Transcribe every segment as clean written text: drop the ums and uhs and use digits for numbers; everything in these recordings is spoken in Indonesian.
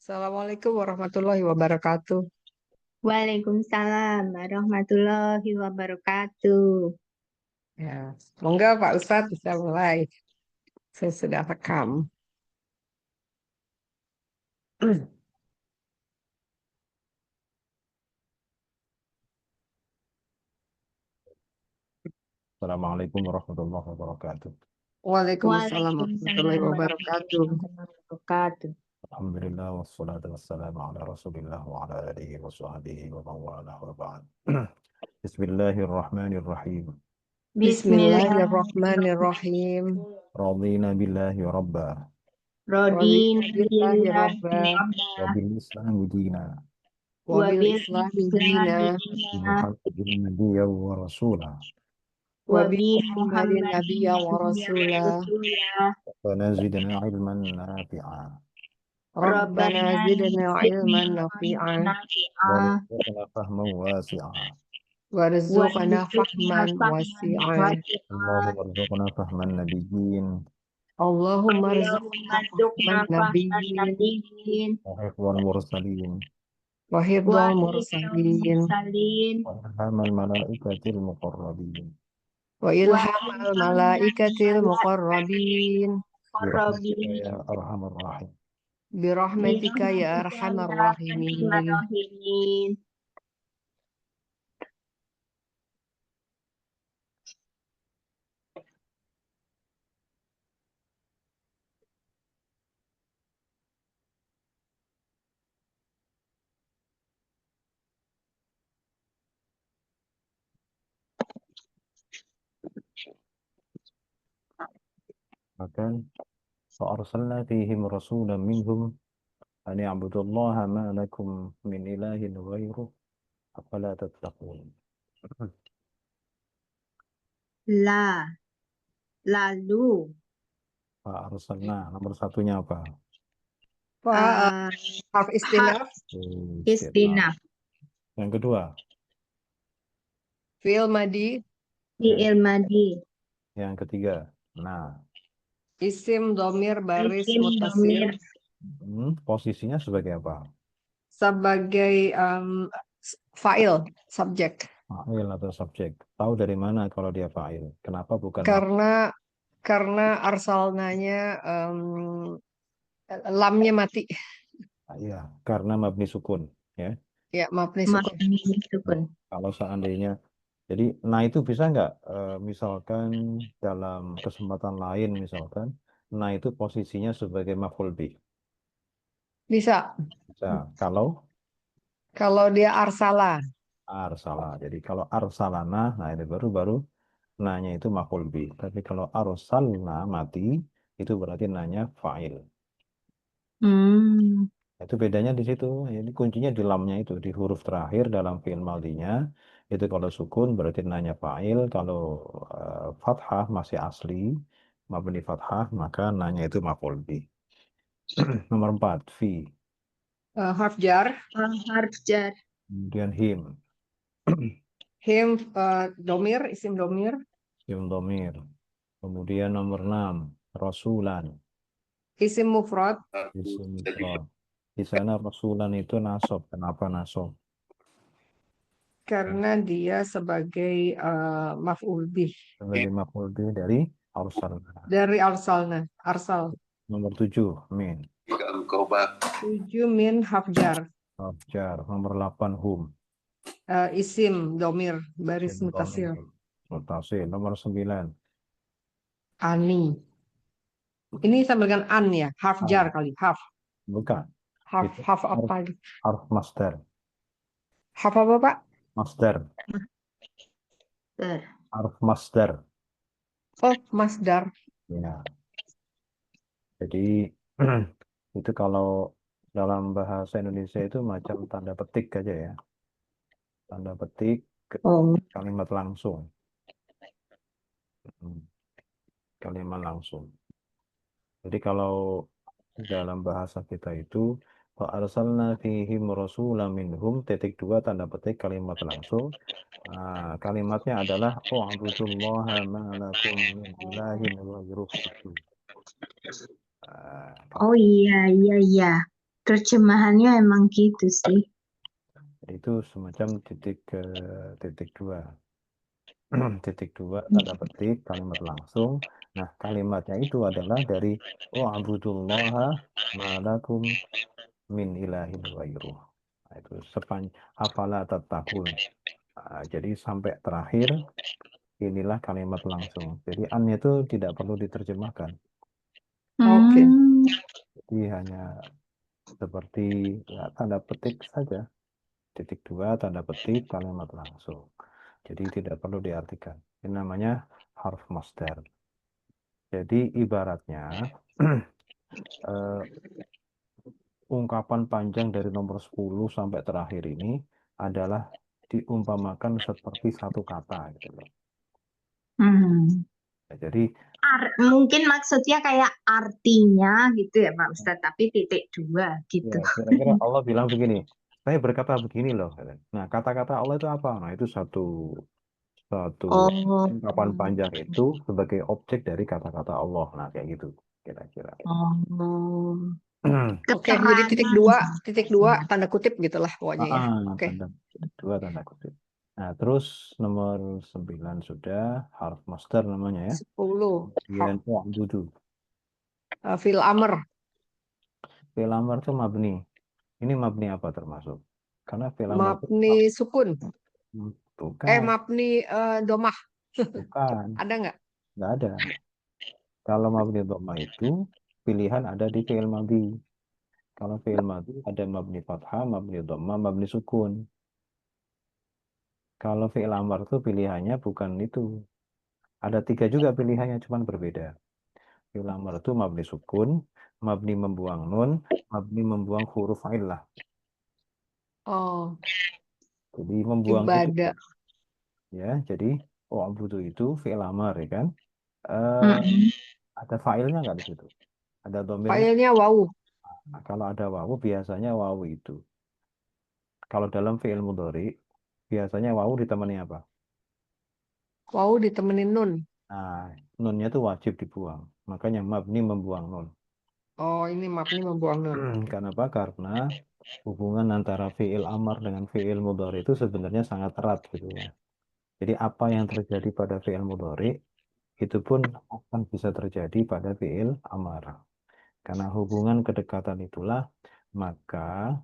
Assalamualaikum warahmatullahi wabarakatuh. Waalaikumsalam warahmatullahi wabarakatuh. Ya, semoga Pak Ustadz bisa mulai. Saya sudah rekam. Assalamualaikum warahmatullahi wabarakatuh. Waalaikumsalam warahmatullahi Waalaikumsalam wabarakatuh. warahmatullahi wabarakatuh. Alhamdulillah wassalatu wassalamu ala Rasulillah wa ala alihi wa sahbihi wa man walah wa ba'd. Bismillahirrahmanirrahim. Bismillahirrahmanirrahim. Bismillahirrahmanirrahim. Radina billahi rabba Radina Wabillahirrahmanirrahim. billahi wa rabba bil islami dina wa Wabil bil islami islami dina. bi dina Muhammadin nabiyya wa rasula wa Wabi bi Muhammadin Muhammadin nabiyya wa nabiyyan wa rasulah. rasulah. wa nazidna ilman nafi'a Rabbana Rabbana zidna zidna ilman ilman nafi'an. wa nafi'ah rizqna fahman wasi'a. Warzuqna warzuqna fahman fahman wasi'an. wasi'ah. Allahumma rzuqna fahman nabiyyin Allahumma Allahumma rzuqna fahman rzuqna fahman nabiyyin. nabiyyin wa hifdhan mursalin wa Wahibdul hifdzal mursalin mursalin wa ilhamal malaikatil muqarrabin wa wa ilhamal ilhamal malaikatil malaikatil muqarrabin birahmatika muqarrabin ya arhamar rahim. birahmatika ya birahmatika arhamar ya arhamar rahimin. rahimin. Maka fa'arsalna fihim rasulan minhum an ya'budullaha ma lakum min ilahin ghairuh afala tattaqun. Lalu Fa'arsalna nomor satunya apa? Fa uh, harf harf istinaf Istinaf. istinaf Yang kedua, fi'il madi yang, fi'il madi yang ketiga. Nah, isim domir baris isim muttasil domir posisinya sebagai apa? sebagai fa'il subjek Fa'il atau subjek. Tahu dari mana kalau dia fa'il? Kenapa bukan karena arsalnanya lamnya mati Iya, karena mabni sukun, ya. ya mabni sukun. mabni Nah, sukun. kalau seandainya, jadi, nah itu bisa nggak, misalkan dalam kesempatan lain, misalkan, nah itu posisinya sebagai maf'ul bih. Bisa Bisa. Kalau dia arsala. arsala, jadi kalau arsalana, nah itu baru nanya itu maf'ul bih. Tapi kalau arsalna mati, itu berarti nanya fa'il. Hmm. Itu bedanya di situ. Jadi kuncinya di lamnya itu, di huruf terakhir dalam fi'il maldinya. Itu kalau sukun berarti nanya fa'il. Kalau fathah masih asli, mabni fathah, maka nanya itu maf'ul bih. Nomor 4, fi. Harf jar Harf jar Kemudian him, him domir isim domir him domir. Kemudian nomor 6, rasulan. isim mufrad Isim mufrad. Di sana rasulan itu nasob. Kenapa nasob? karena dia sebagai maf'ul bih Sebagai maf'ul bih dari arsalna. dari arsal Nomor 7, min. 7 min harf jar Jar. Nomor 8, hum. isim domir baris Isim mutasil domir. Mutasil. Nomor 9, ani ini sama dengan an ya harf jar an. kali harf Bukan. harf Itu harf harf, apa harf masdar. harf apa Pak? Masdar. ter Harf masdar. Oh masdar Ya. Jadi itu kalau dalam bahasa Indonesia itu macam tanda petik aja ya. Tanda petik oh kalimat langsung. Hmm, Kalimat langsung. Jadi kalau dalam bahasa kita itu arsalna fihim rasulam minhum titik dua tanda petik kalimat langsung. Kalimatnya adalah wa'budullaha ma lakum min ilahin ghairuh. oh iya iya iya Terjemahannya emang gitu sih. Itu semacam titik dua. Titik dua tanda petik kalimat langsung. Nah, kalimatnya itu adalah dari wa'budullaha malakum min ilahin ghairuh. Nah, itu afala tattaqun. Nah, jadi sampai terakhir inilah kalimat langsung. Jadi an itu tidak perlu diterjemahkan. Oke. Jadi hanya seperti ya, tanda petik saja. Titik dua tanda petik kalimat langsung. Jadi tidak perlu diartikan. Ini namanya harf masdar. Jadi ibaratnya eh, ungkapan panjang dari nomor 10 sampai terakhir ini adalah diumpamakan seperti satu kata gitu loh. Ya, jadi Mungkin maksudnya kayak artinya gitu ya Pak Ustadz, tapi titik dua ya gitu. kira-kira Allah bilang begini, saya berkata begini loh. Nah, kata-kata Allah itu apa? Nah, itu satu satu Oh, ungkapan panjang itu sebagai objek dari kata-kata Allah. Nah, kayak gitu kira-kira. oh, Oke, jadi keterangan. titik dua tanda kutip gitulah pokoknya ya. Oke. Tanda dua tanda kutip. Nah, terus nomor 9 sudah harf master namanya ya. 10. Kemudian wa'budu. Fil amr. Fi'il amr itu mabni. Ini mabni apa termasuk? Karena fi'il amr itu Mabni sukun. bukan, Mabni domah. bukan, Ada nggak? nggak ada. Kalau mabni dhamma itu pilihan ada di fi'il madhi. Kalau fi'il madhi ada mabni fathah, mabni dhamma, mabni sukun. Kalau fi'il amr itu pilihannya bukan itu. Ada 3 juga pilihannya, cuman berbeda. Fi'il amr itu mabni sukun, mabni membuang nun, mabni membuang huruf illah. Oh, Jadi membuang itu ibadah. ya. Jadi wa'budu itu fi'il amr ya kan? Eh, Mm-mm. ada failnya nggak di situ? Ada domirnya? Filenya wow. Nah, kalau ada wawu biasanya wawu itu. Kalau dalam fi'il mudhari biasanya wawu ditemani apa? Wow ditemenin nun. Nah, nunnya itu wajib dibuang. Makanya mabni membuang nun. Oh, ini mabni membuang nun. Kenapa? Karena hubungan antara fi'il amar dengan fi'il mudhari itu sebenarnya sangat erat gitu ya. Jadi apa yang terjadi pada fi'il mudhari itu pun akan bisa terjadi pada fi'il amar. Karena hubungan kedekatan itulah maka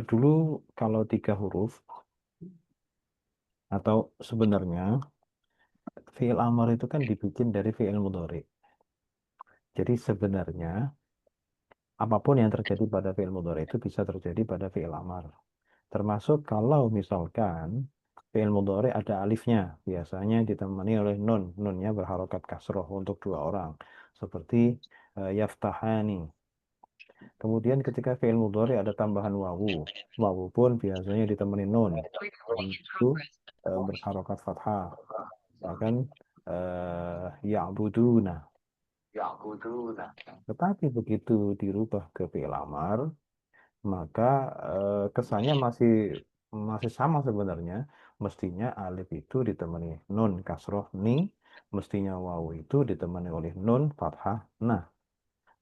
dulu kalau 3 huruf atau sebenarnya fi'il amar itu kan dibikin dari fi'il mudhari. Jadi sebenarnya apapun yang terjadi pada fi'il mudhari itu bisa terjadi pada fi'il amar. Termasuk kalau misalkan fi'il mudhari ada alifnya, biasanya ditemani oleh nun. Nunnya berharokat kasroh untuk 2 orang. Seperti yaftahani. Kemudian ketika fi'il mudhari ada tambahan wawu. Wawu pun biasanya ditemani nun. Nun itu berharokat fathah. Misalkan ya'buduna. Tetapi begitu dirubah ke fi'il amar, maka kesannya masih masih sama sebenarnya. Mestinya alif itu ditemani nun kasroh ni, mestinya wawu itu ditemani oleh nun fathah nah.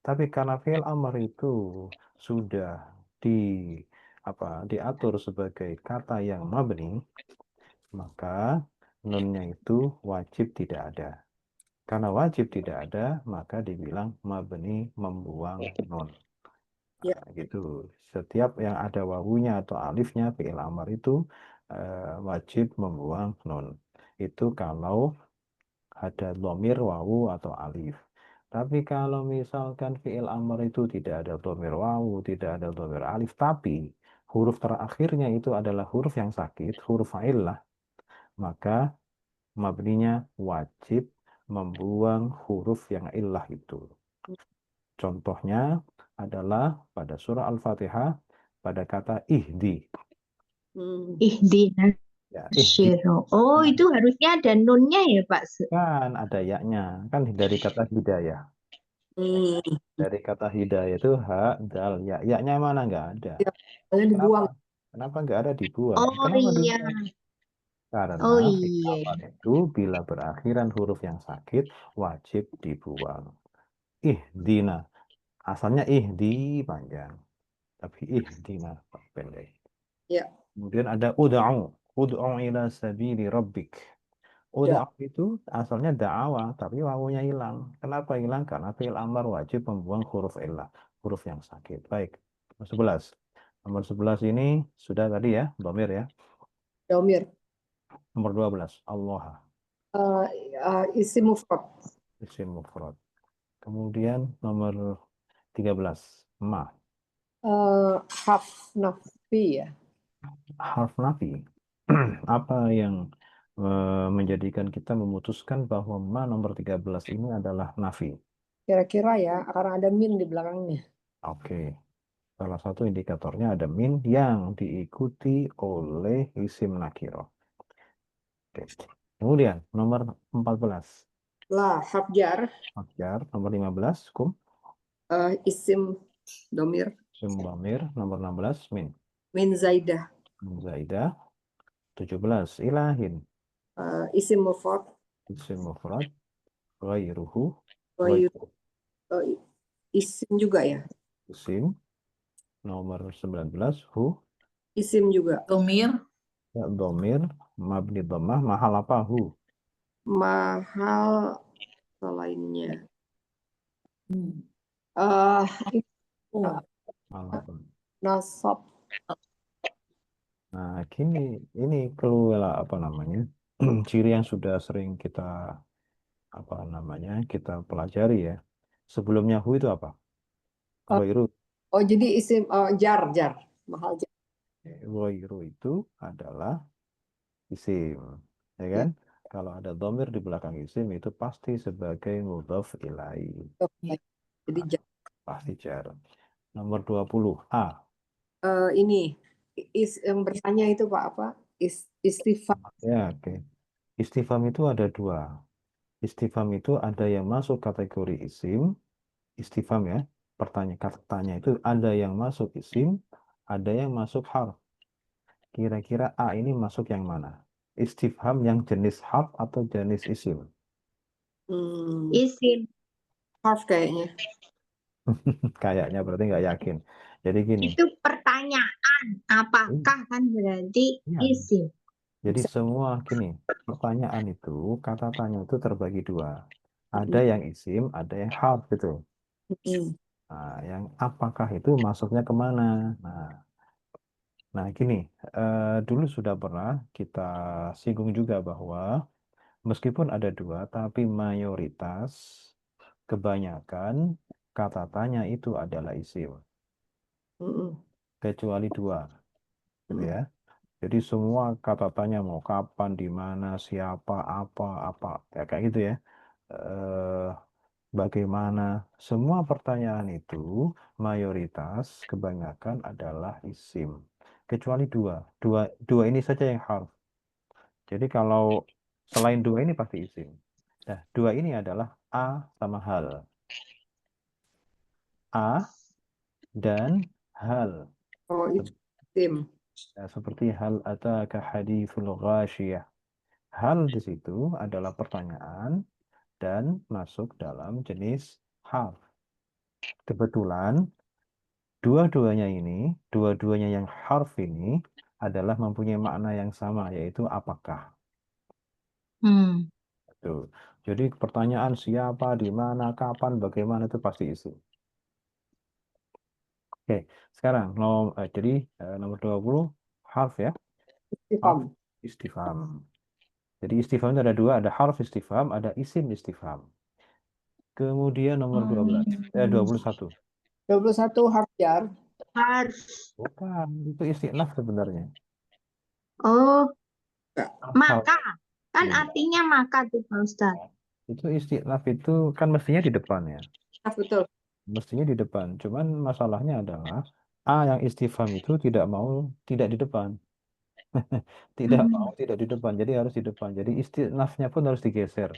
Tapi karena fi'il amar itu sudah di diatur sebagai kata yang mabni, maka nunnya itu wajib tidak ada. Karena wajib tidak ada, maka dibilang mabni membuang nun. Ya. Nah, gitu. Setiap yang ada wawunya atau alifnya fi'il amar itu wajib membuang nun. Itu kalau ada dhamir wawu atau alif. Tapi kalau misalkan fi'il amar itu tidak ada dhamir wawu, tidak ada dhamir alif, tapi huruf terakhirnya itu adalah huruf yang sakit, huruf illah, maka mabninya wajib membuang huruf yang illah itu. Contohnya adalah pada surah Al-Fatihah pada kata ihdi. Ihdina Ya, ihdi syiro. Oh, itu harusnya ada nunnya ya Pak. kan ada yaknya. Kan dari kata hidayah. Dari kata hidayah itu ha, dal, ya. Yaknya mana? Nggak ada. Jangan Kenapa? dibuang. Kenapa nggak ada dibuang? Oh Kenapa iya, dibuang? Karena oh fi'il iya. amar itu bila berakhiran huruf yang sakit wajib dibuang. Ihdina. Asalnya ihdi panjang. tapi ihdina pendek. Ya. Kemudian ada ud'u ila sabili rabbik. Ya. Ud'u itu asalnya da'awa, tapi wawunya hilang. Kenapa hilang? Karena fi'il amar wajib membuang huruf illah, huruf yang sakit. Baik, nomor 11. Nomor 11 ini sudah tadi ya, dhamir ya. Domir. Nomor 12, Allah, Isim mufrad. isim mufrad. Kemudian nomor 13, ma, Haf nafi ya. harf nafi. Apa yang menjadikan kita memutuskan bahwa ma nomor 13 ini adalah nafi? Kira-kira ya, karena ada min di belakangnya. Oke. Salah satu indikatornya ada min yang diikuti oleh isim nakiro. Oke. Kemudian nomor 14, Lah, hafjar, abjar. Nomor 15, kum, isim domir. isim dhamir. Nomor 16, min. Min zaidah, Min zaidah. 17, ilahin, isim mufrad. isim mufrad. Ghairuhu, Ghair- ghairu, Isim juga ya. isim. Nomor 19, hu, Isim juga. Domir, ya, dhamir, mabni dhammah. Mahal apa? Hu. Mahal selainnya. hmm. Eh Oh, Mahal apa? nasab. Nah, ini clue lah, apa namanya? Ciri yang sudah sering kita kita pelajari ya. Sebelumnya hu itu apa? Oh, Ghairu. jadi isim jar. Mahal jar. Ghairu itu adalah isim, ya Ya. kan? Kalau ada dhamir di belakang isim itu pasti sebagai mudhaf ilaih. Oke. Jadi jar. Pasti jar. Nomor 20, a. Ini yang bertanya itu Pak apa? Istifham. Ya, oke. Istifham itu ada dua. Istifham itu ada yang masuk kategori isim, istifham ya. Katanya itu ada yang masuk isim, ada yang masuk harf. Kira-kira A ini masuk yang mana? Istifham yang jenis harf atau jenis isim? Isim. Harf kayaknya. Kayaknya berarti nggak yakin. Jadi gini, Itu pertanyaan. Apakah kan berarti iya. isim. Jadi semua gini, pertanyaan itu, kata tanya itu terbagi dua. Ada yang isim, ada yang harf gitu. Mm. Nah, yang apakah itu masuknya kemana? Nah, gini, dulu sudah pernah kita singgung juga bahwa meskipun ada dua, tapi mayoritas, kebanyakan kata tanya itu adalah isim, Mm-mm. kecuali dua, gitu Mm. ya. Jadi semua kata tanya mau kapan, di mana, siapa, apa, ya kayak gitu ya. Eh, Bagaimana? Semua pertanyaan itu mayoritas, kebanyakan adalah isim, kecuali dua. Dua ini saja yang harf. Jadi kalau selain dua ini pasti isim. Nah, dua ini adalah a sama hal. A dan hal. Oh, itu isim. Seperti hal ataka hadithul ghasyiyah. Hal di situ adalah pertanyaan dan masuk dalam jenis harf. Kebetulan dua-duanya yang harf ini adalah mempunyai makna yang sama, yaitu apakah. Hmm. Tuh. Jadi pertanyaan siapa, di mana, kapan, bagaimana itu pasti isim. Oke, sekarang jadi nomor 20 harf ya. Harf Istifham. istifham. Jadi istifham itu ada dua, ada harf istifham, ada isim istifham. Kemudian nomor 21. 21 harf jar. Harf. Bukan, itu isti'naf sebenarnya. Oh, Asal. maka. Kan Iya. artinya maka tuh Pak Ustadz. Itu isti'naf itu kan mestinya di depan ya. Betul. Mestinya di depan. Cuman masalahnya adalah A yang istifham itu tidak di depan. Tidak mau tidak di depan. Jadi harus di depan. Jadi isti'nafnya pun harus digeser.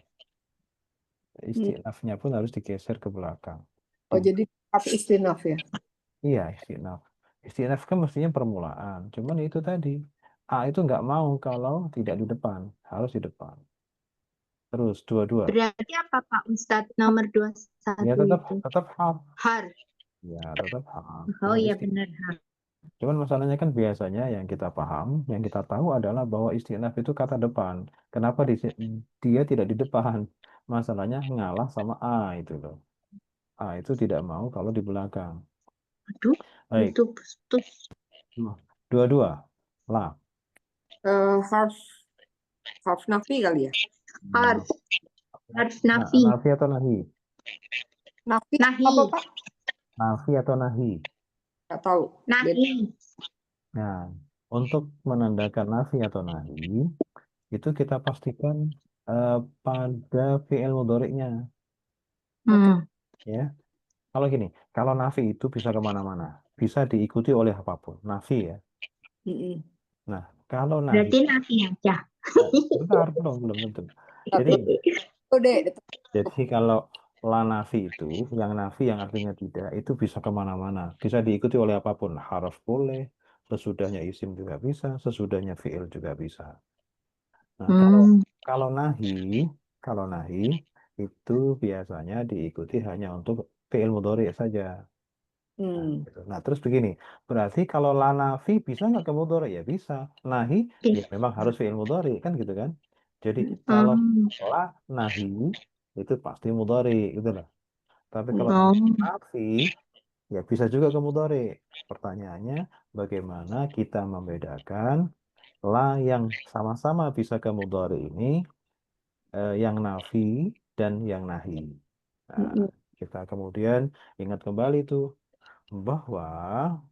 Isti'nafnya pun harus digeser ke belakang. Oh, jadi harf istinaf ya. Iya, isti'naf. Isti'naf kan mestinya permulaan. Cuman itu tadi. A itu nggak mau kalau tidak di depan. Harus di depan. Terus dua-dua. Berarti apa Pak Ustadz nomor Ya 21 tetap itu? tetap harf. Harf. Ya tetap hak. Oh Cuma iya benar. cuman masalahnya kan biasanya yang kita paham, yang kita tahu adalah bahwa istinaf itu kata depan. Kenapa dia tidak di depan? Masalahnya ngalah sama A itu loh. A itu tidak mau kalau di belakang. Aduh, Baik, itu putus. dua-dua. Lah. Harf nafi kali ya. Harf, harf Nah, nafi. nafi atau nahi? Nafi Nahi. apa Pak? Nafi atau nahi? Nggak tahu. Beda. Nahi. Nah, untuk menandakan nafi atau nahi, itu kita pastikan pada fi'il mudhari'nya. Hmm. Ya, kalau gini, kalau nafi itu bisa kemana-mana, bisa diikuti oleh apapun. Nafi ya. Mm-mm. Nah, kalau nahi, Berarti nafi aja. bentar, belum tentu. Jadi, Tapi itu deh. jadi kalau la nafi itu, yang nafi yang artinya tidak, itu bisa kemana-mana. Bisa diikuti oleh apapun. Haraf boleh, sesudahnya isim juga bisa, sesudahnya fi'il juga bisa. Nah, kalau Hmm. kalau nahi, kalau nahi itu biasanya diikuti hanya untuk fi'il mudhari saja. Nah, Hmm. gitu. Nah, terus begini, berarti kalau la nafi bisa nggak ke mudhari? Ya bisa. Nahi ya Oke. memang harus fi'il mudhari kan gitu kan. Jadi kalau Hmm. la nahi itu pasti mudhari gitu loh. Tapi kalau Oh. nafi ya bisa juga ke mudhari. Pertanyaannya bagaimana kita membedakan la yang sama-sama bisa ke mudhari ini yang nafi dan yang nahi. Nah, Mm-mm. kita kemudian ingat kembali tuh bahwa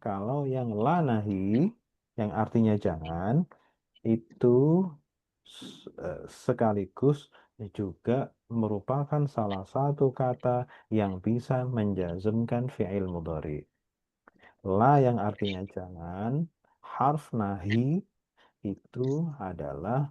kalau yang la nahi, yang artinya jangan, itu sekaligus juga merupakan salah satu kata yang bisa menjazmkan fi'il mudhari. La yang artinya jangan, harf nahi itu adalah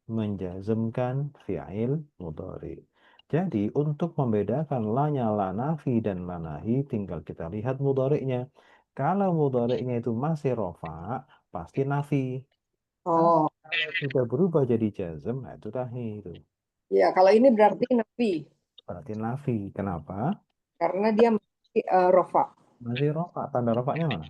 menjazmkan fi'il mudhari. Jadi untuk membedakan la-nya la nafi dan la nahi tinggal kita lihat mudhari'nya. Kalau mudhari'nya itu masih rofa, pasti nafi. Oh, Kalau sudah berubah jadi jazm, nah itu nahi itu. ya kalau ini berarti nafi Berarti nafi. Kenapa? karena dia masih rofa. Masih rofa. Tanda rofanya mana?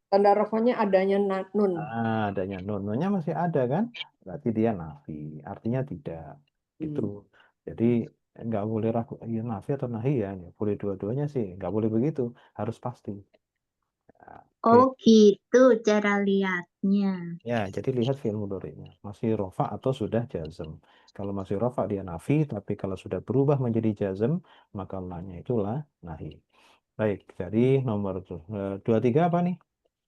Tanda rofanya adanya nun. Adanya nun. Nunnya masih ada kan? Berarti dia nafi. Artinya tidak. Gitu. Hmm. Jadi nggak boleh ragu. Ya, nafi atau nahi ya. Ya, boleh dua-duanya sih. Nggak boleh begitu. Harus pasti. Ya, Oh oke. gitu cara lihatnya. Ya, jadi lihat fi'il mudhari'nya. Masih rofa atau sudah jazm. Kalau masih rofa dia nafi. Tapi kalau sudah berubah menjadi jazm, maka lanya itulah nahi. Baik. Jadi nomor dua tiga apa nih?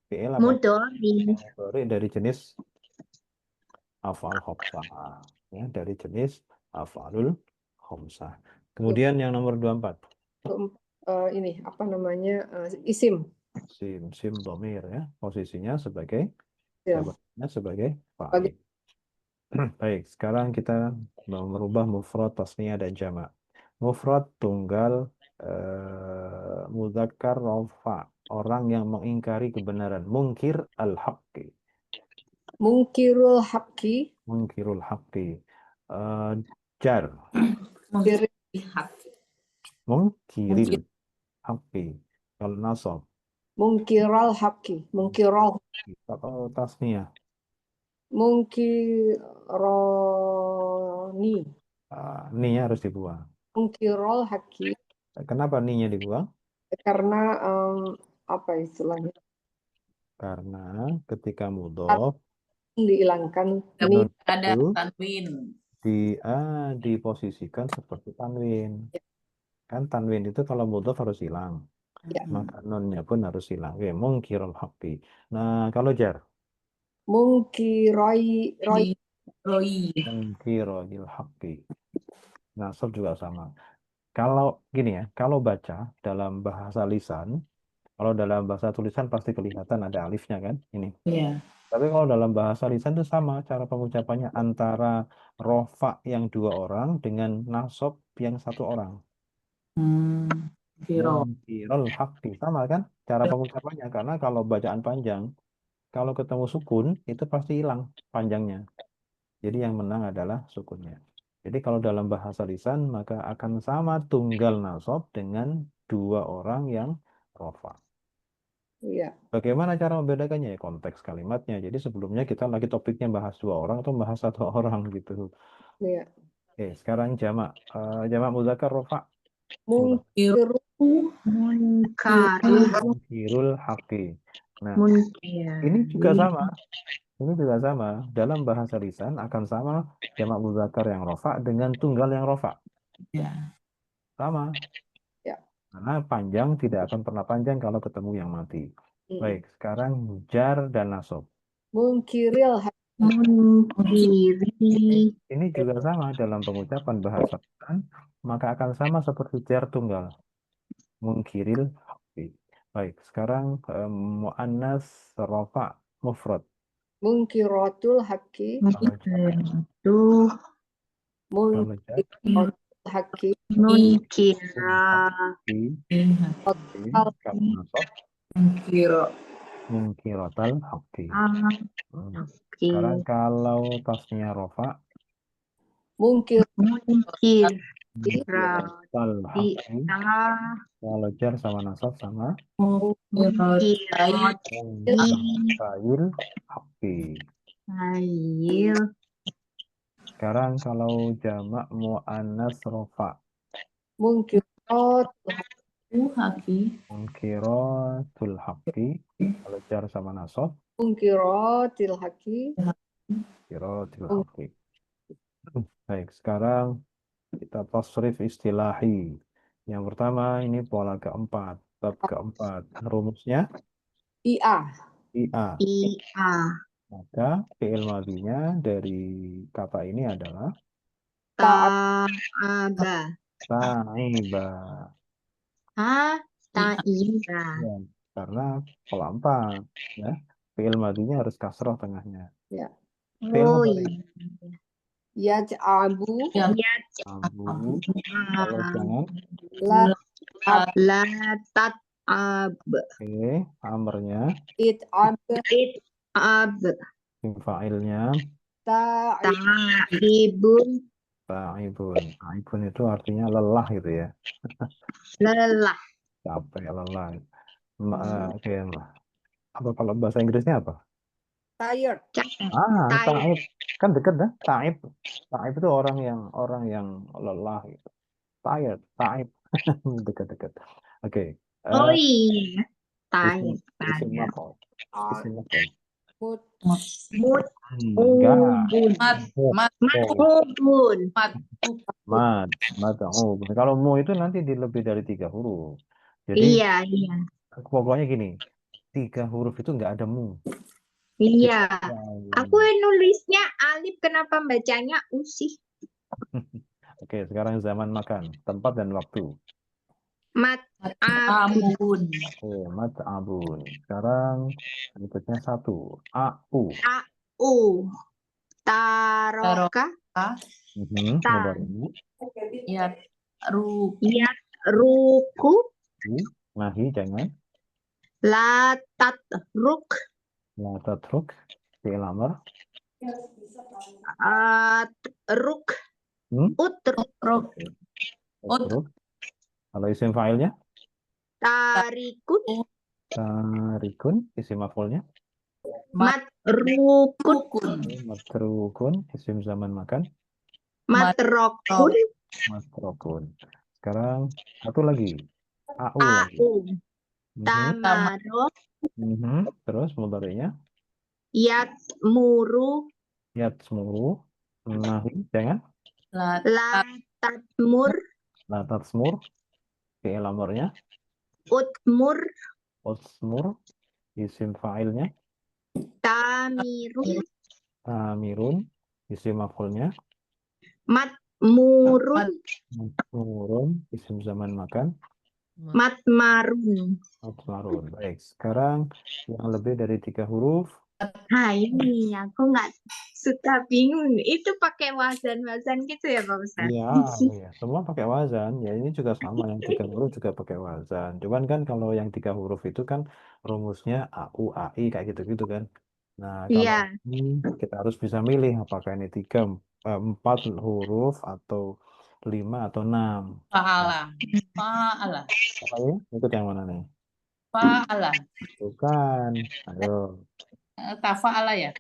Fi'il apa? Mudhari. Mudhari dari jenis afal khomsah ya dari jenis afalul khomsah. Kemudian yang nomor 24 Ini apa namanya isim. sim domir ya posisinya sebagai Ya. jawabannya sebagai Bagi fa'il. Baik, sekarang kita mau merubah mufrad, tasniyah dan jamak. Mufrad tunggal mudzakkar rafa, orang yang mengingkari kebenaran, mungkir al-haqqi, mungkirul haqqi mungkirul haqqi. Eh, jar, kiri mungkiril haqqi. Kalau nasab, mungkiral haqqi mungkiral kalau tasniyah, mungkironi ni-nya harus dibuang. mungkirol haqqi Kenapa ni-nya dibuang? karena apa istilahnya Karena ketika mudhof, dihilangkan ni nun Ada itu tanwin. diposisikan seperti tanwin. Kan tanwin itu kalau mudhof harus hilang. ya Maka nunnya pun harus hilang. Oke, mungkirul haqqi. Nah, kalau jar, mungkiroi roi Di Roi. mungkirul haqqi. Nasab juga sama. Kalau gini ya, kalau baca dalam bahasa lisan, kalau dalam bahasa tulisan pasti kelihatan ada alifnya kan, ini. Ya. Tapi kalau dalam bahasa lisan itu sama cara pengucapannya antara rofa yang dua orang dengan nasab yang satu orang. Biro. Mungkirul haqqi sama kan cara pengucapannya karena kalau bacaan panjang, kalau ketemu sukun itu pasti hilang panjangnya. Jadi yang menang adalah sukunnya. Jadi kalau dalam bahasa lisan maka akan sama tunggal nasab dengan dua orang yang rofa. Iya, Bagaimana cara membedakannya? Ya, konteks kalimatnya. Jadi sebelumnya kita lagi topiknya bahas dua orang atau bahas satu orang gitu. iya. Oke, sekarang jamak. Jamak muzakkar rofa. Mungkiru, Munkarun. Munkirul haqi. Nah, Munkir. ini juga sama. Ini juga sama. Dalam bahasa lisan akan sama jamak muzakkar yang rofa dengan tunggal yang rofa. Ya. Sama. ya. Karena panjang tidak akan pernah panjang kalau ketemu yang mati. Mm. Baik, sekarang jar dan nasab. Mungkiril haqi. Munkiri. Ini juga sama dalam pengucapan bahasa lisan, maka akan sama seperti jar tunggal. Munkiril haqi. Baik, sekarang muannas rofa mufrad. Mungkiratul haqi. Kalau jar, Itu kalau jar, Mungkiratul haqi. munkira. haqi, Al- kalau nasab Mungkiro. mungkiratal haqi. Oke. Sekarang kalau tasnya rofa Munkir Munkir. mungkiratal Di haqi. tengah. Kalau jar sama nasab sama Munkirot. mungkiratil haqi. Ail. Sekarang kalau jamak muannas rofa mungkirat Haki. mungkiratul haqi. Kalau jar sama nasab mungkiratil haqi. mungkiratil haqi. Baik, sekarang kita tasrif istilahi. Yang pertama ini pola keempat, bab keempat. Rumusnya Ia. IA. Ia. Maka fi'il madhinya dari kata ini adalah Ta'aba. ta'iba. Ta'iba. Ya, karena pola empat. Ya. Fi'il madhinya harus kasroh tengahnya. Ya. Fi'il Oh mudhari iya. Yaj'abu. Yang abu. Kalau jangan La La tat'ab. amarnya, it'ab. It'ab. fa'ilnya Ta'ib. Ta'ibun. ta'ibun. Ta'ibun itu artinya lelah gitu ya. Lelah. Capek, lelah. Oke. Apa kalau bahasa Inggrisnya apa? Tired. Ta'ib. Taib. Kan deket dah. Taib. Taib itu orang yang lelah gitu. Tired, taib. Dekat-dekat. Oke. Oh Eh, iya. isim Ta'ib. isim Ta'ib. maf'ul. Isim maf'ul. Mut. Enggak. Mut'ubun. mat Mat'ubun. Mad, mat'ub. Kalau mu itu nanti lebih dari 3 huruf. Jadi Iya, iya. pokoknya gini, 3 huruf itu nggak ada mu. Iya. Ya, Aku nulisnya alif, kenapa bacanya usih? Oke, sekarang zaman makan, tempat dan waktu. Mat'abun. Amun. Oke, mat'abun. Sekarang berikutnya 1. Au. U. Taroka. Mudhari'nya. Ya. Ru. Ya. Ruku. Nahi, jangan. La tatruk. La tatruk. Fi'il amr. Ruk. Hmm? Utruk. Ruk. Tatruk. Kalau isim fa'ilnya, Tarikun. tarikun. Isim maf'ulnya, Matrukun. Rukun. matrukun. Isim zaman makan, Matrokun. matrokun. Sekarang satu lagi. Au lagi. Au. Mhm. Tamaro. Terus mudhari'nya, Yatmuru. yatsmuru. Nahi, jangan. La. La tatmur. La tatsmur. Fi'il amrnya, Utmur. utsmur. Isim fa'ilnya, Tamirun. tamirun. Isim maf'ulnya, Matmurun. matmurun. Isim zaman makan, Matmarun. matmarun. Baik, sekarang yang lebih dari 3 huruf. Nah ini aku nggak suka bingung. Itu pakai wazan-wazan gitu ya Pak Ustaz? Iya, iya, semua pakai wazan. Ya ini juga sama, yang 3 huruf juga pakai wazan. Cuman kan kalau yang 3 huruf itu kan rumusnya AU, AI kayak gitu-gitu kan. Nah, kalau Iya. ini kita harus bisa milih apakah ini 4 huruf atau 5 atau 6. Fa'ala. Fa'ala. Apa ya? Ikut yang mana nih? Fa'ala. Bukan. Ayo. Tafa'ala ya?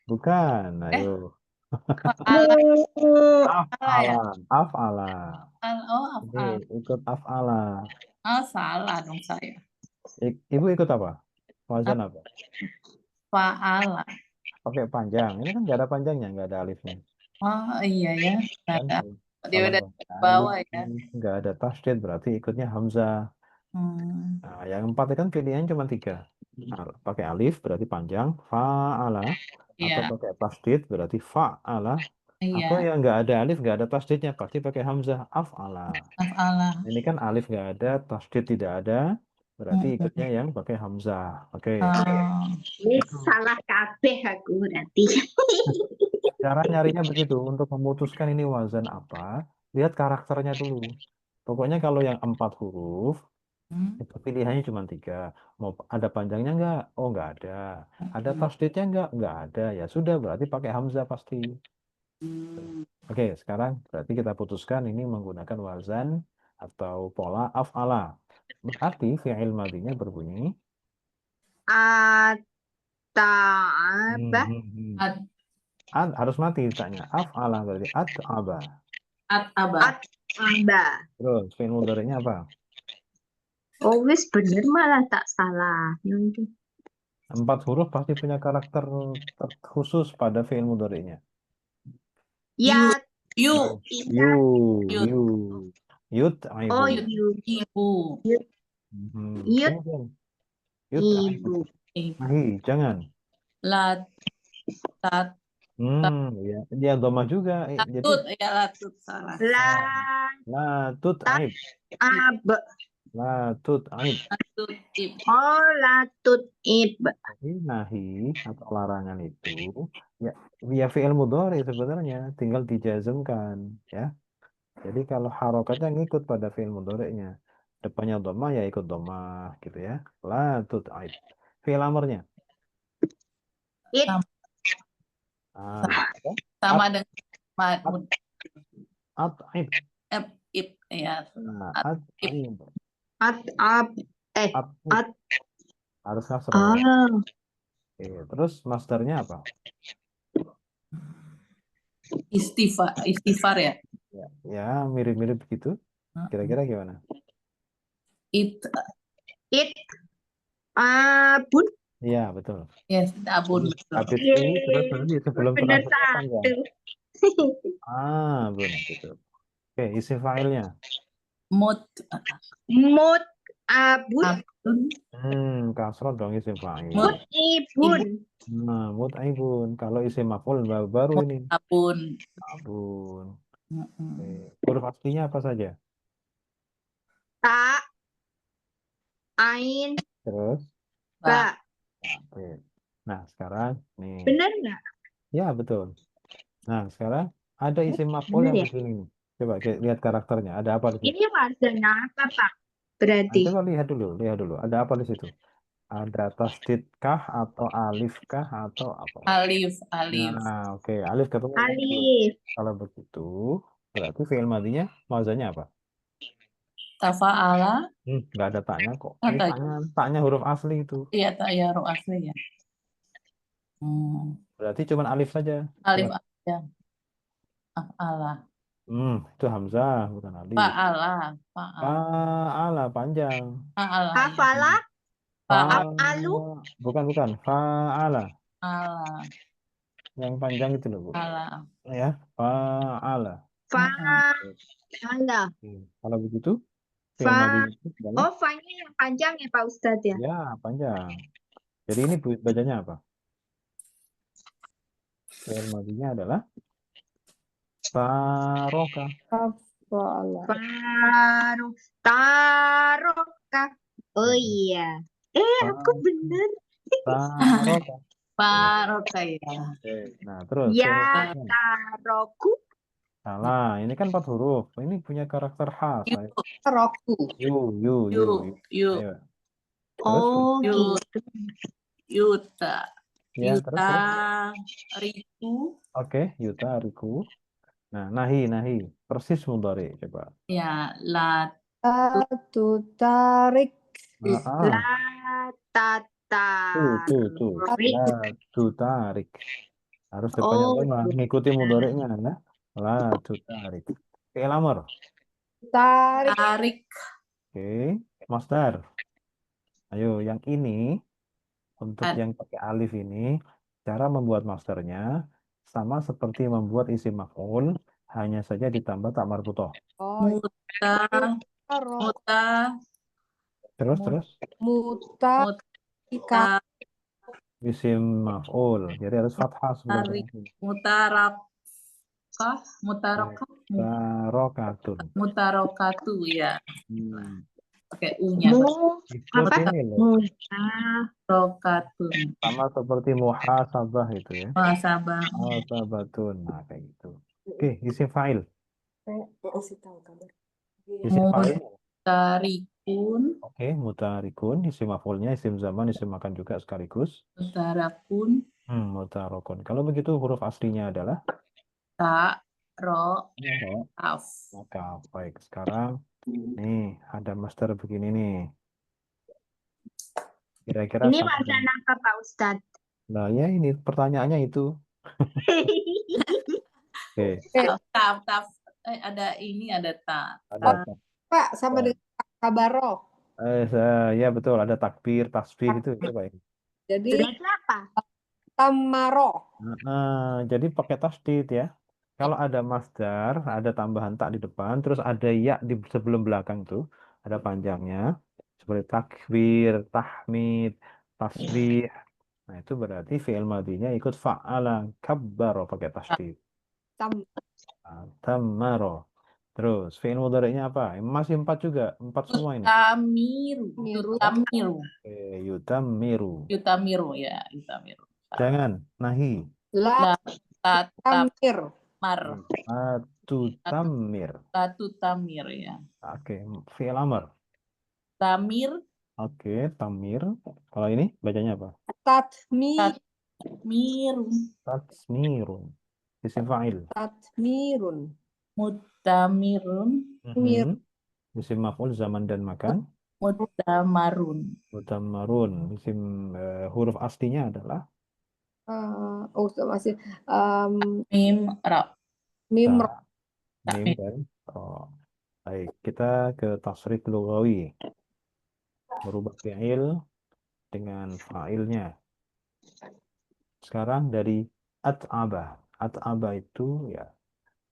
Bukan. Ayo. Fa'ala. Fa'ala ya? Af'ala. Oh, Ini af'al. ikut af'ala. Oh, salah dong saya. Ibu ikut apa? Wazan apa? Fa'ala. Pakai panjang. Ini kan nggak ada panjangnya, nggak ada alifnya. Oh, iya ya. Nggak Kan? ada. Dia Kalau udah nggak di ada bawah alif, ya. nggak ada tasydid, berarti ikutnya hamzah. Hmm. Nah, yang 4 itu kan pilihannya cuma 3. Pakai alif berarti panjang, fa'ala, atau Iya, pakai tasydid berarti fa'ala, atau iya. yang nggak ada alif, nggak ada tasydidnya, pasti pakai hamzah, af'ala. Af'ala. Ini kan alif nggak ada, tasydid tidak ada, berarti Mm-mm. ikutnya yang pakai hamzah. Oke. Oh, Wis salah kabeh aku berarti. Cara nyarinya begitu, untuk memutuskan ini wazan apa, lihat karakternya dulu. Pokoknya kalau yang 4 huruf, hmm. itu pilihannya cuma 3. Mau ada panjangnya nggak? Oh, nggak ada. Ada tasdidnya nggak? Nggak ada. Ya sudah, berarti pakai hamzah pasti. Oke, sekarang berarti kita putuskan ini menggunakan wazan atau pola af'ala. Berarti fi'il madinya berbunyi Ata'aba. At, harus mati tanya. Af'ala berarti at'aba. at'aba. Ata'aba. Terus fi'il mudhari'nya apa? Oh wis bener malah tak salah. Nanti. 4 huruf pasti punya karakter khusus pada fi'il mudhari'nya. Ya. Yu. Yu, Yut. yu, yut, Oh aibu. yu. Ibu. Yut. Kemudian yut, aibu. Ibu. Nahi, jangan. Lat. Tat. Ya, dia domah juga. Jadi Latut. Ya, latut. Salah. la tut aib, Ab. la tut aib. Latut. Ib. Oh latut ib. Jadi nahi atau larangan itu ya via fi'il mudhari sebenarnya tinggal dijazmkan ya. Jadi kalau harokatnya ngikut pada fi'il mudhari'nya. Depannya domah ya ikut domah gitu ya. La tut aib. Fi'il amrnya. It. Ah, apa? Sama At, dengan mad. aib. Ib. Ya. Nah, Ib. aib. At ab. At, At. harus kasroh ya. Ah. Oke, terus masternya apa? Istighfar ya. Ya, mirip-mirip begitu. Kira-kira gimana? It. It. Abun. Iya, betul. Yes, abun. Habis Yeay. ini terus nanti sebelum Bener terakhirnya panjang. satu. Bun, gitu. Oke, isi filenya. Mut. Mut. Abun. Abun. Kasroh dong isi file. Mut. Ibun. Nah, mut'aibun. Kalau isi maf'ul baru ini. Abun. Abun. Mm-mm. Oke. Huruf aslinya apa saja? Ta. Ain. Terus? Ba. Oke. Nah, sekarang nih. Bener nggak? Ya, betul. Nah, sekarang ada isim maf'ul Bener yang ya? di sini nih. Coba lihat karakternya. Ada apa di situ? Ini wazannya apa Pak? Nah, Berarti. coba lihat dulu. Ada apa di situ? Ada tasdid kah atau alif kah atau apa? Alif. Nah, oke. Alif ketemu. Alif. Kalau begitu, berarti fi'il madinya wazannya apa? Tafa'ala. Nggak ada taknya kok. Ini Atau taknya huruf asli itu. iya, tayaru asli ya. Berarti cuma alif saja. Alif Coba. aja. Af'ala. Itu hamzah bukan alif. Fa'ala. Fa'ala panjang. Fa'ala. Ya. Hafala. Af'alu. Bukan. Fa'ala. Fa'ala. Yang panjang itu loh, Bu. Fa'ala. Ya, fa'ala. Fa'ala. Kalau begitu, fi'il Fa. madinya itu adalah Oh, fa-nya yang panjang ya Pak Ustadz ya? ya panjang. Jadi ini bacanya apa? Fi'il madinya adalah taroka. Faru. Taroka. Oh iya. Aku bener. Taroka. Baroka ya. Nah, terus Ya fi'il madinya. taroku. Salah, ini kan 4 huruf. Ini punya karakter khas. Ayo. Roku. Yu. Yu. Ayo. Terus, Oh Yu. gitu. Yuta. ya, Yuta. terus. Ritu. Oke, yuta, riku. Nah, nahi. Persis mudhari, coba. Ya. Lat. Tutarik. Ah, Tuh. Tarik. La tutarik. Harus depannya Oh, lemah. Ngikuti mudhari'nya ya. La tutarik. Fi'il amr. Tarik. Tarik. Oke. Masdar. Ayo, yang ini untuk Ad- yang pakai alif ini cara membuat masdarnya sama seperti membuat isim maf'ul, hanya saja ditambah tak marbutoh. Oh, Muta. Mutaro. Muta. Terus Mut- terus Muta. Muta. isim maf'ul. Jadi harus fathah sebelum Tarik. terakhir. Mutarakah. Mutarakah. Barokatun. Mutarokatu ya. Hmm. Pakai U-nya. Ikut apa? ini loh. Mutarokatun. Sama seperti muhasabah itu ya. Muhasabah. Muhasabatun. Nah, kayak gitu. Oke, isim fa'il. Kasih tahu kabar. Isim fa'il. Mutarikun. Oke, mutarikun. Isim maf'ulnya, isim zaman, isim makan juga sekaligus. Mutarakun. Mutarokun. Kalau begitu huruf aslinya adalah Ta. Ro. ro. Af. Maka baik. Sekarang nih ada master begini nih. Kira-kira Ini sama wazan dengan. apa Pak Ustadz? Nah, ya ini pertanyaannya itu. Oke, Taf. Taf. Ada ini, ada ta. ada. Pak, sama dengan kabaro. Ya betul, ada takbir, tasbih itu Pak. Jadi Berarti apa? tamaro. Jadi pakai tasdid ya. Kalau ada masdar, ada tambahan tak di depan, terus ada ya di sebelum belakang tuh, ada panjangnya, seperti takbir, tahmid, tasbih. Nah, itu berarti fi'il madinya ikut fa'ala, kabbaro pakai tasdid. Tam. Tammaro. Terus fi'il mudhari'nya apa? Masih 4 juga, 4 semua ini. Tamiru. Miru. Yutamiru. Yutammiru. Yutamiru ya. Yutamiru. Jangan, nahi. La Tatap. tamir. Mar. Tutammir. Tatu tamir ya. Oke, fi'il amr. Tamir. Oke, tamir. Kalau ini bacanya apa? Tatmi. Miru. Tatsmirun. Isim fa'il. Tatmirun. Mutamirun. Mir. Isim maf'ul zaman dan makan. Mutamarun. Mutammarun. Isim huruf aslinya adalah Masih Mim. Ra. mim. mim dan baik, kita ke tasrif lughawi. Merubah fi'il dengan fa'ilnya. Sekarang dari at'aba. At'aba itu ya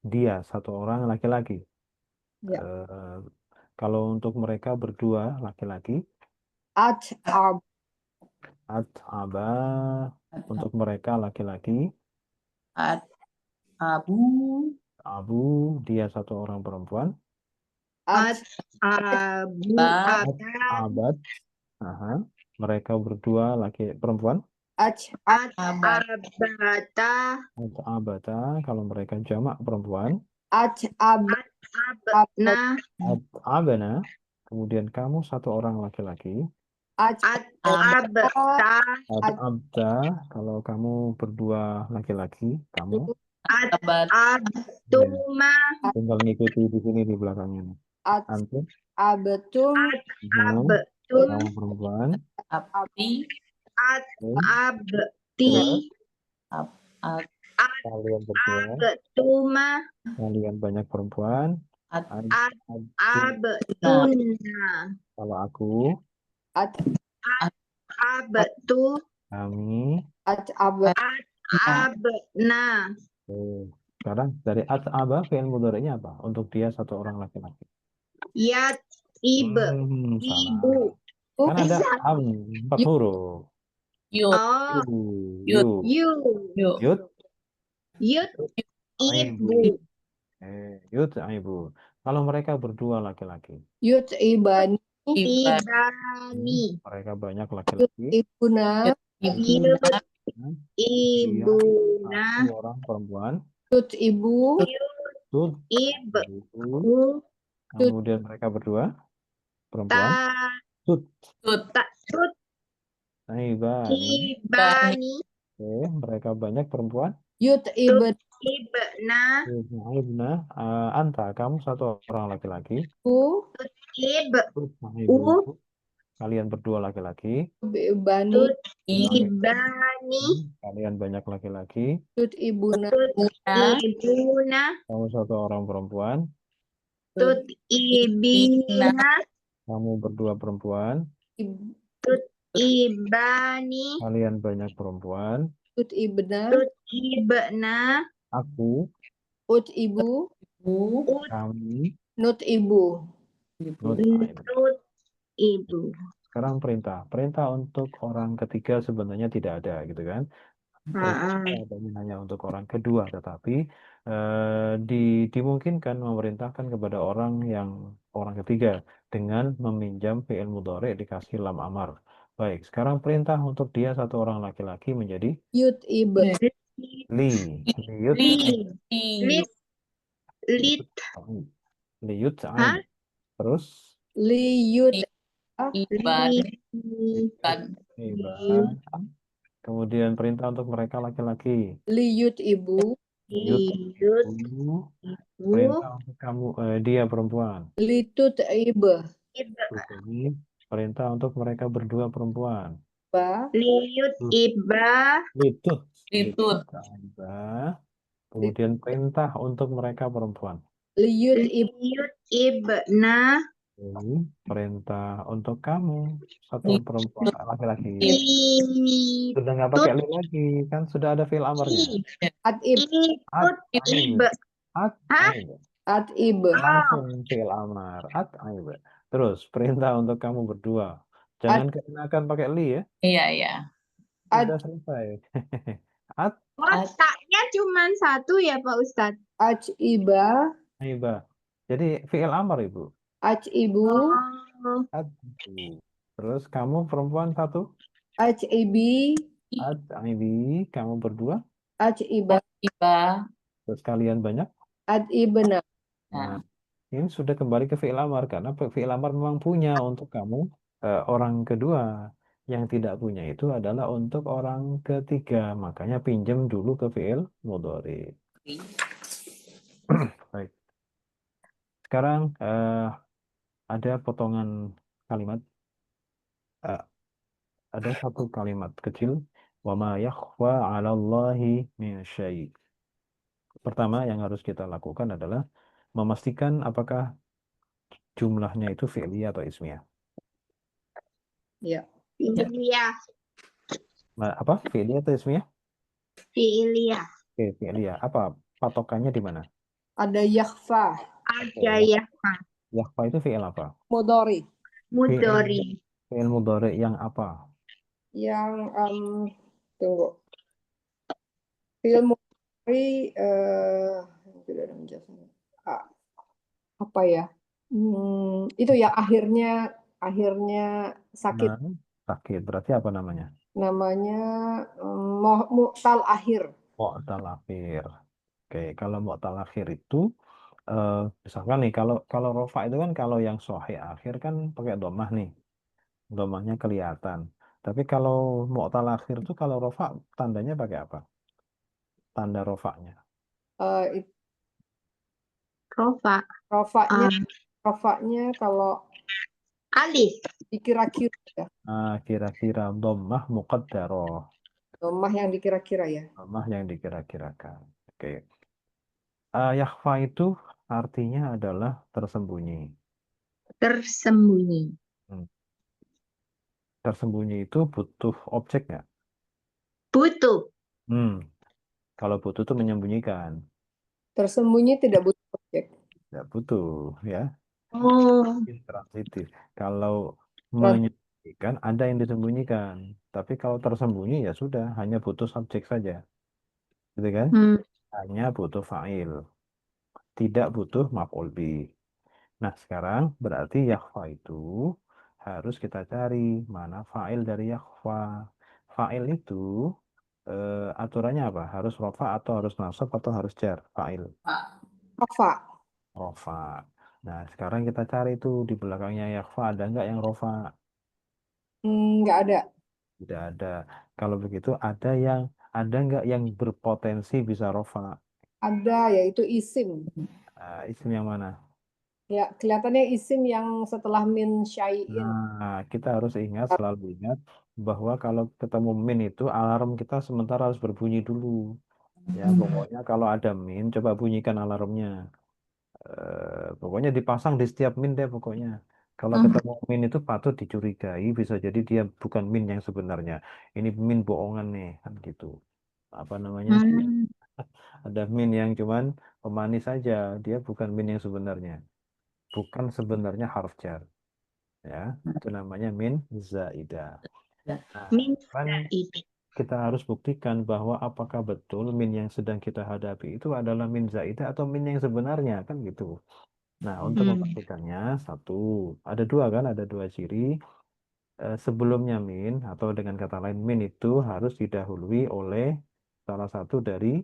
dia satu orang laki-laki. Ya. Kalau untuk mereka berdua laki-laki, At'ab. at'aba untuk mereka laki-laki, Abu. abu dia satu orang perempuan, Abu Ba. abad, mereka berdua laki perempuan, Abad. abata abata kalau mereka jamak perempuan, At'ab. abna abana kemudian kamu satu orang laki-laki, abta abda kalau kamu berdua laki-laki, kamu Abad. abtuma tinggal ngikuti di sini di belakangnya. Antum, Abetum. kamu abtum perempuan, Abdi. abti Ab- kalian berdua, abtuma kalian banyak perempuan, Ad- abtuna kalau aku, abtu kami. At'ab. abna Sekarang dari at'aba fi'il mudhari'nya apa? Untuk dia satu orang laki-laki. yat Salah. ibu Kan ada am 4 huruf. Yud. oh Yu, you Yud. yud, yut aibu. ibu Yud, aibu. Kalau mereka berdua laki-laki, Yut'ibani. ibani mereka banyak laki-laki, Ibuna. Ibuna. ibuna satu orang perempuan, Yut'ibu. Tud, ibu ibu. Kemudian mereka berdua perempuan, ta Tud, Tut. tut aibani. ibani Mereka banyak perempuan, Yut'ibnu. ibna Aibna, anta, kamu satu orang laki-laki, ibu Tud, ibu. kalian berdua laki-laki. Ibani. Ibani. Kalian banyak laki-laki. Tut ibuna. Ibuna. Kamu satu orang perempuan. Tut ibina. Kamu berdua perempuan. Ib- Ibani. Kalian banyak perempuan. Tut ibna. Tut ibna. Aku, Ut ibu. Bu. kami, Nut ibu. Nut. Tut ibu. Sekarang perintah. Perintah untuk orang ketiga sebenarnya tidak ada gitu kan. Perintah adanya hanya untuk orang kedua, tetapi dimungkinkan memerintahkan kepada orang ketiga dengan meminjam fi'il mudhari dikasih lam amar. Baik, sekarang perintah untuk dia satu orang laki-laki menjadi Yut ibe. li. Liyut. Lit. Lit. Liyut. Hah? Terus Liyut. Iban. Iban. Iba. Kemudian perintah untuk mereka laki-laki. Liyut ibu. Liyut. Lit. Perintah untuk kamu dia perempuan. Litut ibe. Ini perintah untuk mereka berdua perempuan. Ba. Liut iba. Litut. Litut. Iba. Kemudian perintah untuk mereka perempuan. Liyut ibu. Liut ibna. Ini perintah untuk kamu satu perempuan laki-laki. Li. Sudah nggak pakai li lagi kan sudah ada fi'il amarnya. At ib. Itut iba. At Hah? aib. At ibe. Langsung fi'il amar. At aib. Terus perintah untuk kamu berdua. Jangan kenakan pakai li ya. Iya, iya. Sudah selesai. At Oh, taknya cuma satu ya Pak Ustadz? Ac iba. aiba. Jadi fi'il amar ibu. Ac ibu. Oh, At ibu. Terus kamu perempuan satu. Ac ibi. At aibi. Kamu berdua. Ac iba. Iba. Terus kalian banyak. At ibna. Nah, ini sudah kembali ke fi'il amar karena fi'il amar memang punya untuk kamu orang kedua. Yang tidak punya itu adalah untuk orang ketiga. Makanya pinjam dulu ke fi'il mudhari. Baik. Sekarang ada potongan kalimat. Ada satu kalimat kecil. Wa ma yakhfa 'ala Allahi min syai'. Pertama yang harus kita lakukan adalah memastikan apakah jumlahnya itu fi'liyah atau ismiyah. Ya. fi'liyah. Nah, apa? Fi'liyah atau ismiyah? Fi'liyah. Oke, fi'liyah. Apa patokannya di mana? Ada yakhfa. Ada ya. Yakhfa itu fi'il apa? Mudhari. Mudori. Fi'il mudhari yang apa? Yang tunggu. Fi'il mudhari tidak ada menjelaskan. Apa ya? Itu ya akhirnya sakit. Nah, sakit. Berarti apa namanya? Namanya mu'tal akhir. Mu'tal akhir. Oke, kalau mu'tal akhir itu misalkan nih kalau rofa itu kan kalau yang sahih akhir kan pakai dhammah nih. Dhammahnya kelihatan. Tapi kalau mu'tal akhir itu kalau rofa tandanya pakai apa? Tanda rofanya. Rofa. Rofanya kalau Alif. dikira-kira ya. Kira-kira dhammah muqaddarah. Dhammah yang dikira-kira ya. Dhammah yang dikira-kirakan. Oke. Yakhfa itu artinya adalah tersembunyi. Tersembunyi. Tersembunyi itu butuh objek nggak? Butuh. Kalau butuh itu menyembunyikan. Tersembunyi tidak butuh objek. Tidak butuh ya. Oh. Transitif. Kalau menyembunyikan ada yang disembunyikan. Tapi kalau tersembunyi ya sudah hanya butuh subjek saja. Gitu kan? Hanya butuh fa'il. Tidak butuh maf'ul bih. Nah, sekarang berarti yakhfa itu harus kita cari mana fa'il dari yakhfa. Fa'il itu aturannya apa? Harus rofa atau harus nasab atau harus jar? Fa'il. Rofa. Nah, sekarang kita cari itu di belakangnya yakhfa ada nggak yang rofa? Nggak ada. Tidak ada. Kalau begitu ada nggak yang berpotensi bisa rofa? Ada, yaitu isim. Isim yang mana? Ya, kelihatannya isim yang setelah min syai'in. Nah, kita harus ingat, selalu ingat bahwa kalau ketemu min itu alarm kita sementara harus berbunyi dulu. Ya, pokoknya kalau ada min, coba bunyikan alarmnya. Pokoknya dipasang di setiap min deh pokoknya. Kalau ketemu min itu patut dicurigai, bisa jadi dia bukan min yang sebenarnya. Ini min bohongan nih, kan gitu. Apa namanya? Hmm. Ada min yang cuman pemanis saja, dia bukan min yang sebenarnya. Bukan sebenarnya harf jar. Ya, itu namanya min zaidah. Nah, Min kan zaid. kita harus buktikan bahwa apakah betul min yang sedang kita hadapi itu adalah min zaidah atau min yang sebenarnya, kan gitu. Nah, untuk Hmm. memastikannya, satu, ada dua kan, ada dua ciri. Sebelumnya min, atau dengan kata lain min itu harus didahului oleh salah satu dari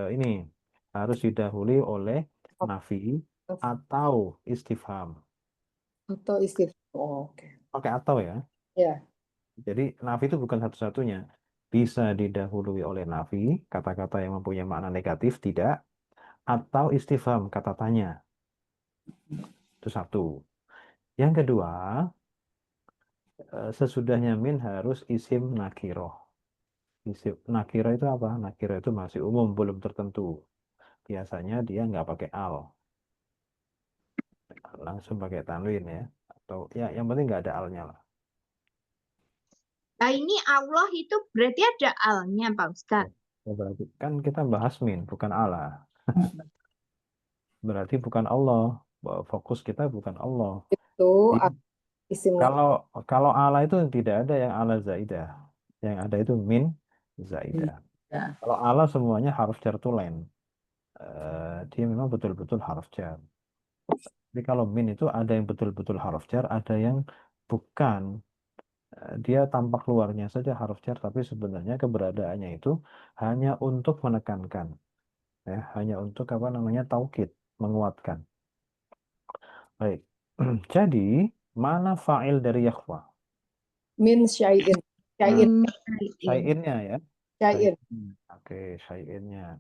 ini, harus didahului oleh nafi atau istifham. Atau istifham. Oh, oke. Pakai atau ya. Ya. Jadi nafi itu bukan satu-satunya. Bisa didahului oleh nafi, kata-kata yang mempunyai makna negatif, tidak. Atau istifham, kata tanya. Itu satu. Yang kedua, sesudahnya min harus isim nakiroh. Isim nakiroh itu apa? Nakiroh itu masih umum, belum tertentu. Biasanya dia nggak pakai al, langsung pakai tanwin ya. Atau ya, yang penting nggak ada alnya lah. Nah, ini Allah itu berarti ada alnya, Pak Ustadz. Oh, berarti kan kita bahas min, bukan Allah. Berarti bukan Allah. Fokus kita bukan Allah. Itu Jadi, isim kalau kalau Allah itu tidak ada yang Allah zaidah. Yang ada itu min zaidah. Kalau Allah semuanya harus jar to line. Dia memang betul-betul harus jar. Tapi kalau min itu ada yang betul-betul harus jar, ada yang bukan. Dia tampak luarnya saja harus jar, tapi sebenarnya keberadaannya itu hanya untuk menekankan, ya, hanya untuk apa namanya taukid, menguatkan. Baik. Jadi mana fa'il dari yakhfa? min syai'in. Syai'in. Hmm. Syai'innya ya. Syai'in. Syai'in. Oke, syai'innya.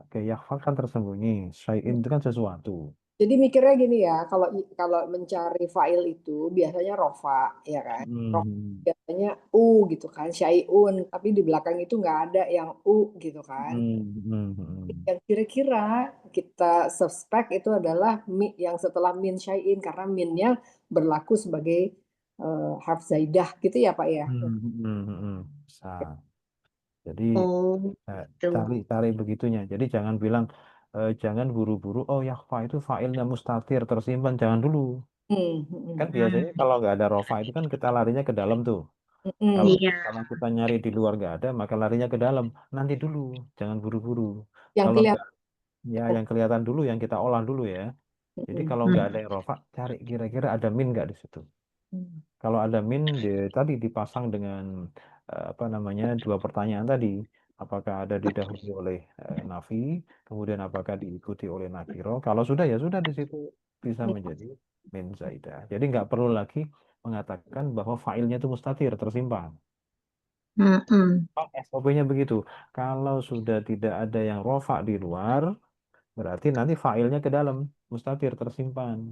Oke, yakhfa kan tersembunyi. Syai'in itu kan sesuatu. Jadi mikirnya gini ya, kalau mencari file itu biasanya rofa, ya kan? Rofa Hmm. biasanya u gitu kan, syai'un, tapi di belakang itu nggak ada yang u gitu kan. Hmm. Yang kira-kira kita suspek itu adalah yang setelah min syai'in karena minnya berlaku sebagai harf zaidah gitu ya Pak ya. Bisa. Jadi Oh, gitu. cari begitunya. Jadi jangan bilang jangan buru-buru. Oh yakhfa itu failnya mustatir tersimpan. Jangan dulu. Kan biasanya kalau nggak ada rofa itu kan kita larinya ke dalam tuh. Kalau Iya. kalau kita nyari di luar nggak ada, maka larinya ke dalam. Nanti dulu, jangan buru-buru. Yang Kalau nggak, kelihatan. ya yang kelihatan dulu, yang kita olah dulu ya. Jadi kalau nggak ada yang rofa, cari kira-kira ada min nggak di situ. Kalau ada min tadi dipasang dengan apa namanya dua pertanyaan tadi, apakah ada didahului oleh nafi, kemudian apakah diikuti oleh nakiro. Kalau sudah ya sudah di situ bisa menjadi min zaidah. Jadi nggak perlu lagi mengatakan bahwa failnya itu mustatir tersimpan. Mm-mm. SOP-nya begitu. Kalau sudah tidak ada yang rofa di luar, berarti nanti failnya ke dalam mustatir tersimpan.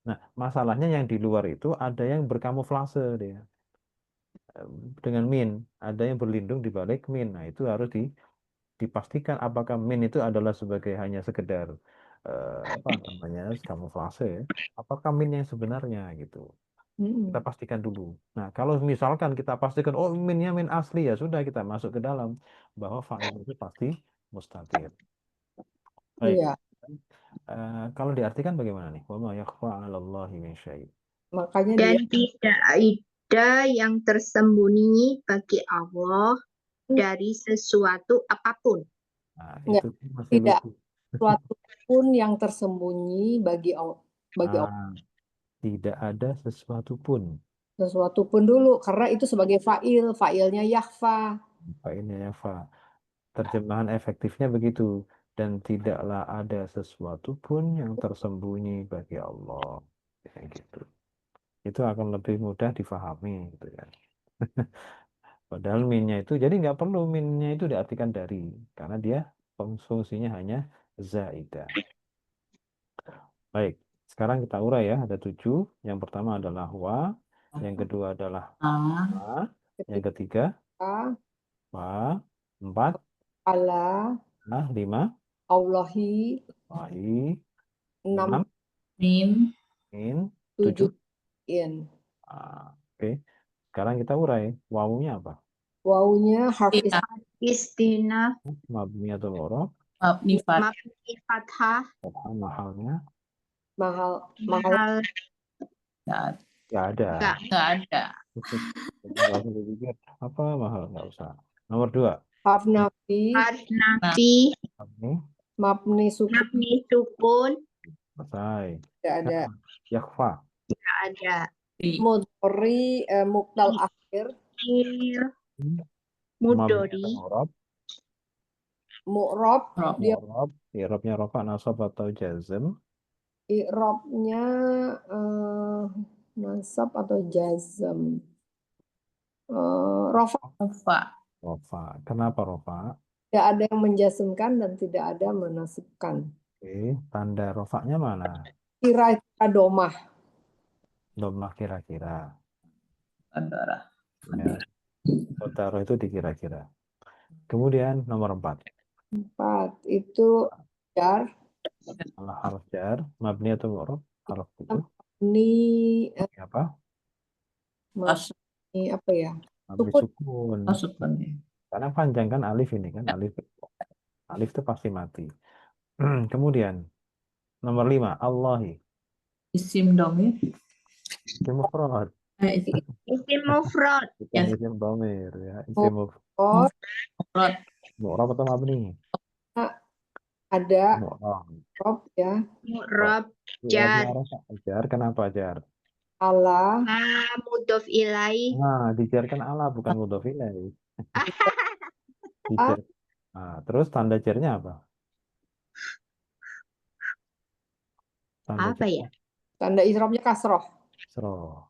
Nah, masalahnya yang di luar itu ada yang berkamuflase dia dengan min, ada yang berlindung di balik min. Nah, itu harus dipastikan apakah min itu adalah sebagai hanya sekedar apa namanya kamuflase, ya. Apakah min yang sebenarnya gitu. Kita pastikan dulu. Nah, kalau misalkan kita pastikan oh minnya min asli ya sudah kita masuk ke dalam bahwa fa'il itu pasti mustatir. Baik. Iya, Kalau diartikan bagaimana nih? Wa ma yakhfa 'alallahi min syai'. makanya dia Dan tidak ada yang tersembunyi bagi Allah dari sesuatu apapun. Nah, nggak itu masih tidak lucu. suatu pun yang tersembunyi bagi Allah. Ah, tidak ada sesuatu pun. Sesuatu pun dulu karena itu sebagai failnya Yahfa. Failnya ya fa. Terjemahan efektifnya begitu. Dan tidaklah ada sesuatu pun yang tersembunyi bagi Allah. Kayak gitu. Itu akan lebih mudah difahami gitu ya. Padahal minnya itu, jadi nggak perlu minnya itu diartikan dari. Karena dia fungsinya hanya zaidah. Baik. Sekarang kita urai ya, ada 7. Yang pertama adalah wa, yang kedua adalah A, ma, yang ketiga Ketika wa, 4, ala 5, Allahi wahi, 6 6, Min, min, 7 7. in. Oke. Sekarang kita urai. Wawunya apa? Wawunya harf Tina, Istina, Mabni atau mu'rab? Mabni Fat, mabni fathah, Mahalnya mahal mahal nggak ada. nggak ada. Nggak usah dipikir. Apa mahal? Nggak usah. Nomor 2. harf nafi harf nafi, Mabni. mabni sukun mabni sukun, Selesai. tidak ada. Yakfa. tidak ada. Di, Mudhari muktal akhir Ir, Mabni atau mudori, mu'rab? mu'rab Rob, dia Mu'rab. I'rabnya rafa, nasab atau jazm? i'rabnya nasab atau jazm. Rafa Rafa, Rafa. Kenapa rafa? tidak ada yang menjazmkan dan tidak ada menasibkan. Oke. Tanda rofaknya mana? Kira-kira domah. Domah kira-kira. Saudara. Ya. Taruh itu dikira-kira. Kemudian nomor 4. 4 itu jar. Kalau harf jar, mabni atau mu'rab? Harf itu Ini apa? mabni apa ya? Mabni Sukun. sukun. Masukkan. Karena panjang kan alif ini kan, alif itu pasti mati. Kemudian nomor 5, Allahi. Isim domir. Isim mufrad, isim mufrad, bukan Yes. isim dhamir ya. Isim Oh, Mufrad. mu'rab atau mabni? ada Mu'rab. rob ya. mu'rab, I'rabnya jar, rafa. Jar, kenapa jar? Allah mudhof ilaih, Nah, dijarkan ala bukan mudhof ilaih. Dijar. Nah, terus tanda jarnya apa? Tanda apa jarnya ya? tanda i'rabnya kasroh. kasroh.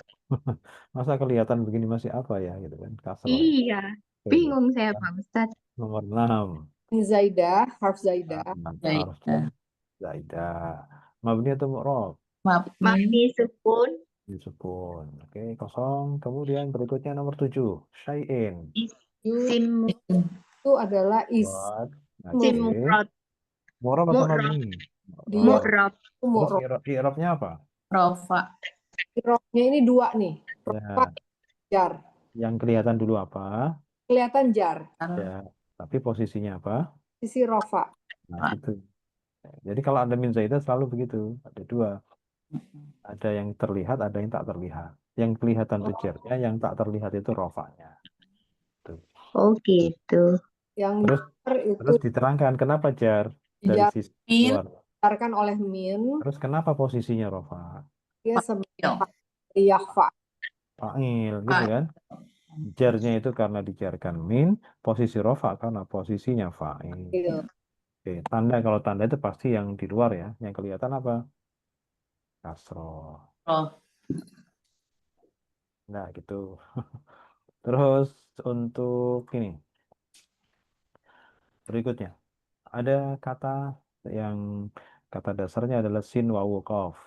Masa kelihatan begini masih apa ya gitu kan? Kasroh. Iya, Oke. bingung saya Pak Ustadz. Nomor 6. Zaidah, harf Zaidah. Harf Zaidah. Zaidah. Mabni atau mu'rab? Mabni. Mabni sukun, Disukun. Oke, kosong. Kemudian berikutnya nomor 7. Syai'in. isim Itu adalah Buat. isim Oke. mufrad, Mu'rab atau mu'rab, mabni? Dia mu'rab, Terus mu'rab. i'rabnya apa? Rofa. I'rabnya ini 2 nih. Ya, Rofa, jar. yang kelihatan dulu apa? Kelihatan jar. Ya, tapi posisinya apa? Sisi rofa. Nah, itu. Jadi kalau ada min zaidah selalu begitu. Ada 2. Ada yang terlihat, ada yang tak terlihat. Yang kelihatan itu jarnya, yang tak terlihat itu rofanya. oh gitu. Yang Terus jar itu Terus diterangkan kenapa jar dari Jar. sisi Min. luar. dijarkan oleh min. Terus kenapa posisinya rofa? Dia sebagai Yo. yakhfa. Fa'il gitu kan? Jarnya itu karena dijarkan min, posisi rofa karena posisinya fa'il. Iya. Oke, tanda kalau tanda itu pasti yang di luar ya. Yang kelihatan apa? Kasroh. Oh. Nah, gitu. Terus untuk ini berikutnya ada kata yang kata dasarnya adalah sin wawu qaf.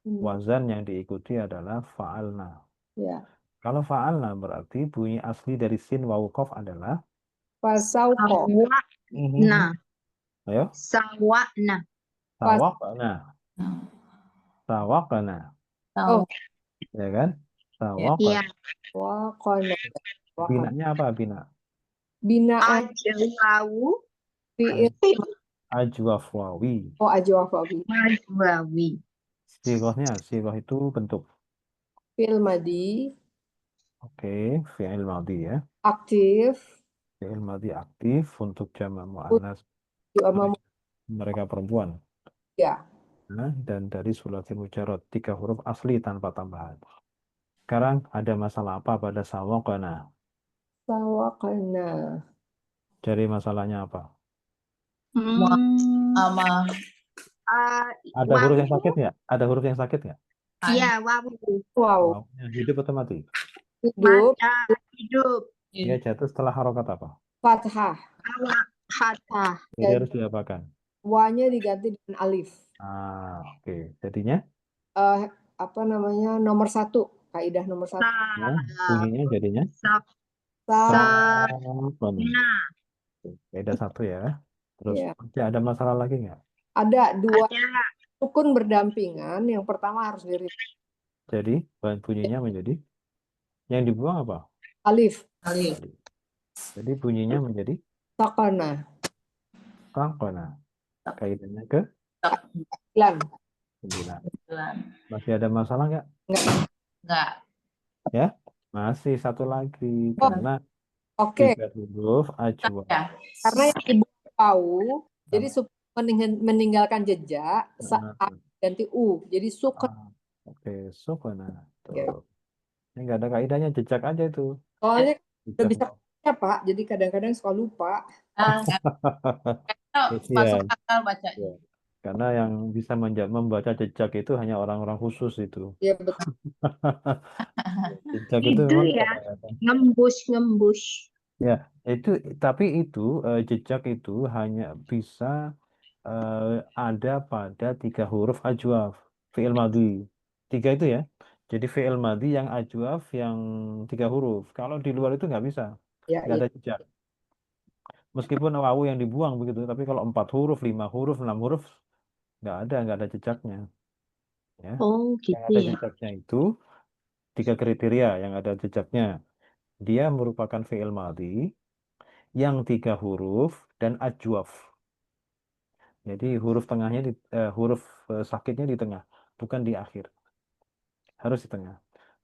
Wazan yang diikuti adalah fa'alna. Ya. Kalau fa'alna berarti bunyi asli dari sin wawu qaf adalah Fasauko. Sawa'na, ayo sawa'na, sawaqna. Sawaqna, Tahu. ya kan? Sawaqna. iya, Waqana. Binanya apa bina? Binaan ajwawu, fi'il Ajwaf wawi. ajwafabi. majwawi, Sighahnya, sighah itu bentuk. Fi'il madi Oke, fi'il madhi ya. aktif. Fi'il madhi aktif untuk jamak muannas Sama mereka perempuan. ya. Nah, dan dari sulatul mujarrad 3 huruf asli tanpa tambahan. Sekarang ada masalah apa pada sawaqana? Sawaqana. Jadi masalahnya apa? Sama. Ada huruf yang sakit nggak? Ada huruf yang sakit nggak? iya, wawu, Wow. Wawunya hidup atau mati? Hidup. hidup, Dia jatuh setelah harokat apa? Fathah. hathah, Jadi harus diapakan? Wanya diganti dengan alif. Oke. Jadinya Eh, apa namanya? Nomor 1, kaidah nomor 1. ya, Sa, bunyinya jadinya sa, Sa, sabun. Beda satu ya. Terus ya. masih ada masalah lagi nggak? Ada 2 ada sukun berdampingan. Yang pertama harus Jadi bunyinya menjadi yang dibuang apa? alif. Alif. Jadi bunyinya menjadi Sakana. kangkona. Kaidahnya ke 9. 9. Bulan. Masih ada masalah nggak? Enggak. Ya, masih satu lagi Oh, karena oke. 3 huruf ajwa. Ya. Karena yang dibuang wau, jadi meninggalkan jejak, Nah, ganti u. Jadi sukun. Oke, sukona. Ya. Tuh. Ini nggak ada kaidahnya, jejak aja itu. Soalnya udah Jejak. bisa baca, Pak. Jadi kadang-kadang suka lupa. Enggak. Masuk Iya. akal bacanya. Iya. Karena yang bisa membaca jejak itu hanya orang-orang khusus itu. Ya betul. Jejak itu itu memang ya, kadang-kadang. ngembus. Ya, itu tapi itu jejak itu hanya bisa ada pada 3 huruf ajwaf fi'il madhi. 3 itu ya. Jadi fi'il madhi yang ajwaf yang 3 huruf. Kalau di luar itu nggak bisa, Ya, nggak ya. ada jejak. Meskipun wawu yang dibuang begitu, tapi kalau 4 huruf, 5 huruf, 6 huruf nggak ada jejaknya. Ya. Oh Yang gitu ada ya. jejaknya itu 3 kriteria yang ada jejaknya. Dia merupakan fi'il madhi yang 3 huruf dan ajwaf. Jadi huruf tengahnya huruf sakitnya di tengah, bukan di akhir. Harus di tengah.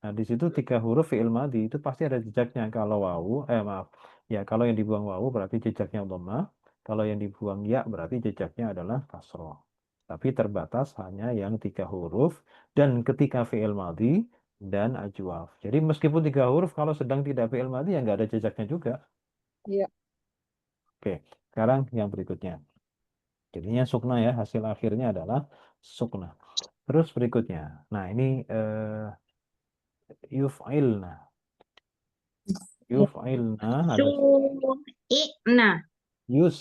Nah, di situ 3 huruf fi'il madhi itu pasti ada jejaknya. Kalau wawu, maaf. Ya, kalau yang dibuang wawu berarti jejaknya dhammah. Kalau yang dibuang ya berarti jejaknya adalah kasroh. Tapi terbatas hanya yang 3 huruf dan ketika fi'il madhi dan ajwaf. Jadi meskipun 3 huruf kalau sedang tidak fi'il madhi ya nggak ada jejaknya juga. Iya. Oke, sekarang yang berikutnya. Jadinya sukna ya, hasil akhirnya adalah sukna. Terus berikutnya. Nah, ini yuf'ilna. Yuf'ilna ada Su'ina. yus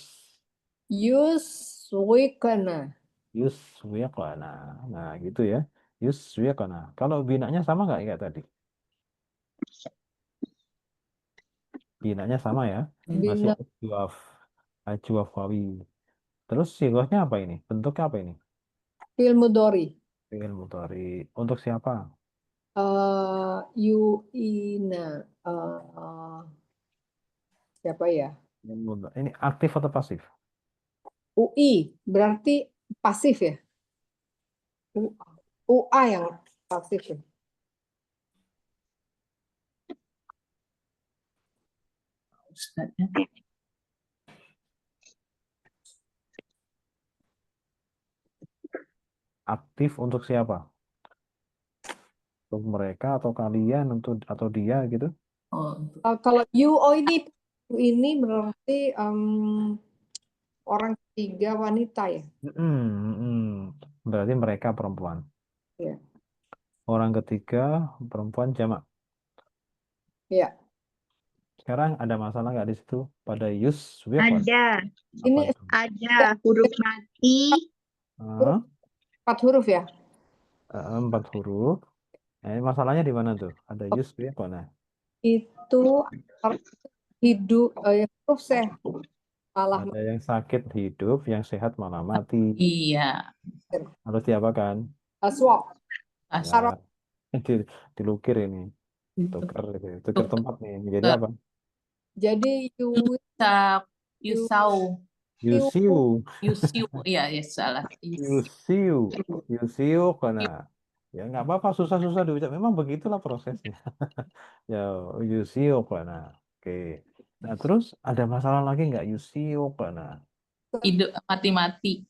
Yuswikana. yuswiqana. Nah, gitu ya. Yuswiqana. Kalau binanya sama nggak kayak tadi? Binanya sama ya. Masih Bina ajwaf wawi. Terus sighahnya apa ini? Bentuknya apa ini? fi'il mudhari. Fi'il mudhari. Untuk siapa? Yu'ina. Siapa ya? Ini aktif atau pasif? UI. Berarti pasif ya? UA yang pasif ya? Ustaznya. Aktif untuk siapa? Untuk mereka atau kalian atau dia gitu? Oh, Kalau ini berarti orang ketiga wanita ya? Berarti mereka perempuan. Ya. Orang ketiga perempuan jamak. Ya. Sekarang ada masalah nggak di situ pada yuswiqan? Ada, Apa Ini itu? ada huruf mati. Ah, 4 huruf ya? 4 huruf. Nah, ini masalahnya di mana tuh? Ada yuswiqan. Nah, Itu hidup huruf sehat. Malah ada yang sakit hidup, yang sehat malah mati. iya. Harus diapakan? swap. Asal Ya, dilukir ini. Tukar, tukar tempat nih. Menjadi apa? Jadi Yusau. Yusiu. Yusiu. Iya, ya salah. Yusiu. Yusiu karena ya nggak apa-apa susah-susah diucap. Memang begitulah prosesnya. Ya, yusiu karena. Oke. Nah, terus ada masalah lagi nggak yusiu karena? Hidup mati-mati.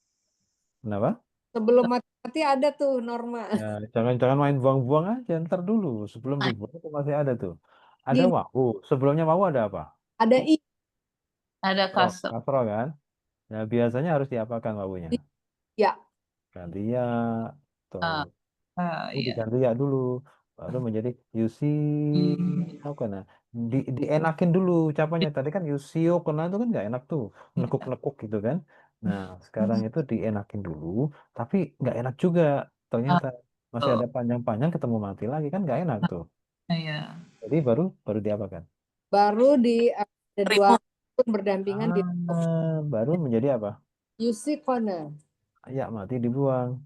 Kenapa? sebelum mati ada tuh norma. Ya, jangan main buang-buang aja. Ntar dulu. Sebelum dibuang itu masih ada tuh. Ada Gini, wawu. Sebelumnya wawu ada apa? ada i Ada kasro. Kasro kan? Nah, biasanya harus diapakan wawunya? ya. Ganti ya. Tuh. Itu Iya. diganti ya dulu. Baru menjadi yusi. Apa nah? Dienakin dulu ucapannya. Tadi kan yusio kena itu kan nggak enak tuh. Nekuk-nekuk gitu kan. Nah, sekarang itu dienakin dulu, tapi nggak enak juga. Ternyata masih Oh, ada panjang-panjang ketemu mati lagi kan nggak enak tuh. iya. Jadi baru baru diapakan? Baru ada dua Remove. rukun berdampingan di Baru menjadi apa? yusikona. Ya mati dibuang.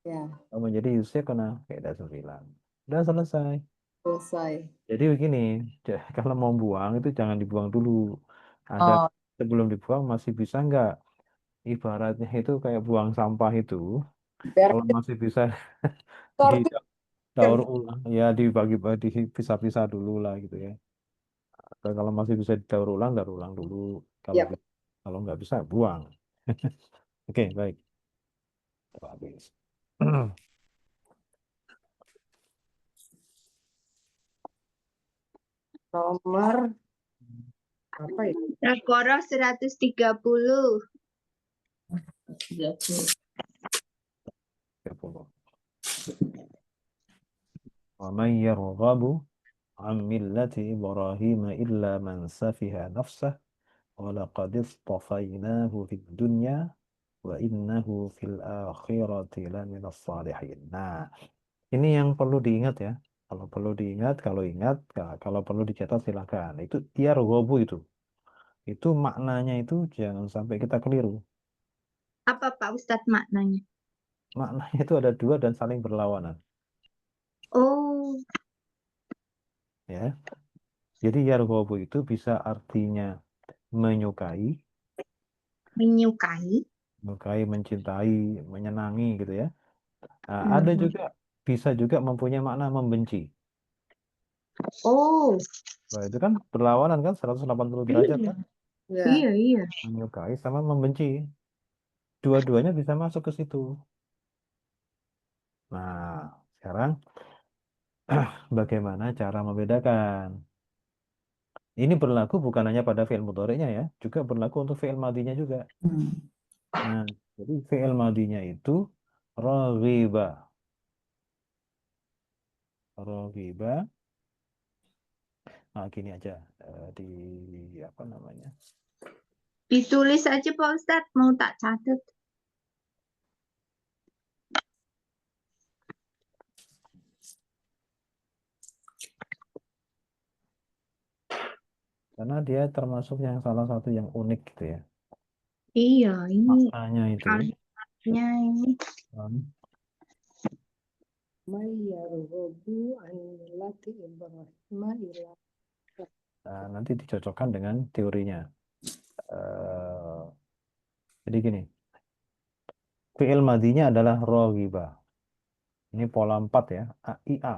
Ya, Kalau menjadi Yusuf kena beda 9. Udah selesai. selesai. Jadi begini, kalau mau buang itu jangan dibuang dulu. Ada Oh, sebelum dibuang masih bisa nggak? Ibaratnya itu kayak buang sampah itu. Kalau Beres masih bisa sortir. didaur ulang, ya dibagi-bagi, dipisah-pisah dulu lah gitu ya. Atau kalau masih bisa daur ulang dulu. Kalau Ya, kalau nggak bisa buang. Oke, baik. Habis. nomor apa ya? Al-Baqarah 130. 30. 30. ومن يرغب عن ملة إبراهيم إلا من سفه نفسه ولقد اصطفيناه في الدنيا وإنه في الآخرة لمن الصالحين. Nah, ini yang perlu diingat ya. Kalau perlu diingat, kalau perlu dicatat silakan. Itu yarghabu itu. Itu maknanya itu jangan sampai kita keliru. Apa Pak Ustadz maknanya? Maknanya itu ada dua dan saling berlawanan. Oh, Ya. Jadi yarghabu itu bisa artinya menyukai, menyukai. mencintai, menyenangi gitu ya. Nah, ada Mhm. juga bisa juga mempunyai makna membenci. Oh, Nah, itu kan berlawanan kan 180 derajat iya, kan? Ya, iya, iya. Menyukai sama membenci. Dua-duanya bisa masuk ke situ. Nah, sekarang bagaimana cara membedakan? Ini berlaku bukan hanya pada fi'il mudhari'nya ya, juga berlaku untuk fi'il madinya juga. Nah, jadi fi'il madinya itu raghiba. Raghiba. Nah, gini aja di apa namanya? Ditulis aja Pak Ustadz, mau tak catat. Karena dia termasuk yang salah satu yang unik gitu ya. Iya, ini Maknanya itu kalimatnya ini. um, may yarghabu an millati Ibrahim illa. nanti dicocokkan dengan teorinya. Eh, jadi gini, fi'il madinya adalah raghiba. Ini pola 4 ya, AIA.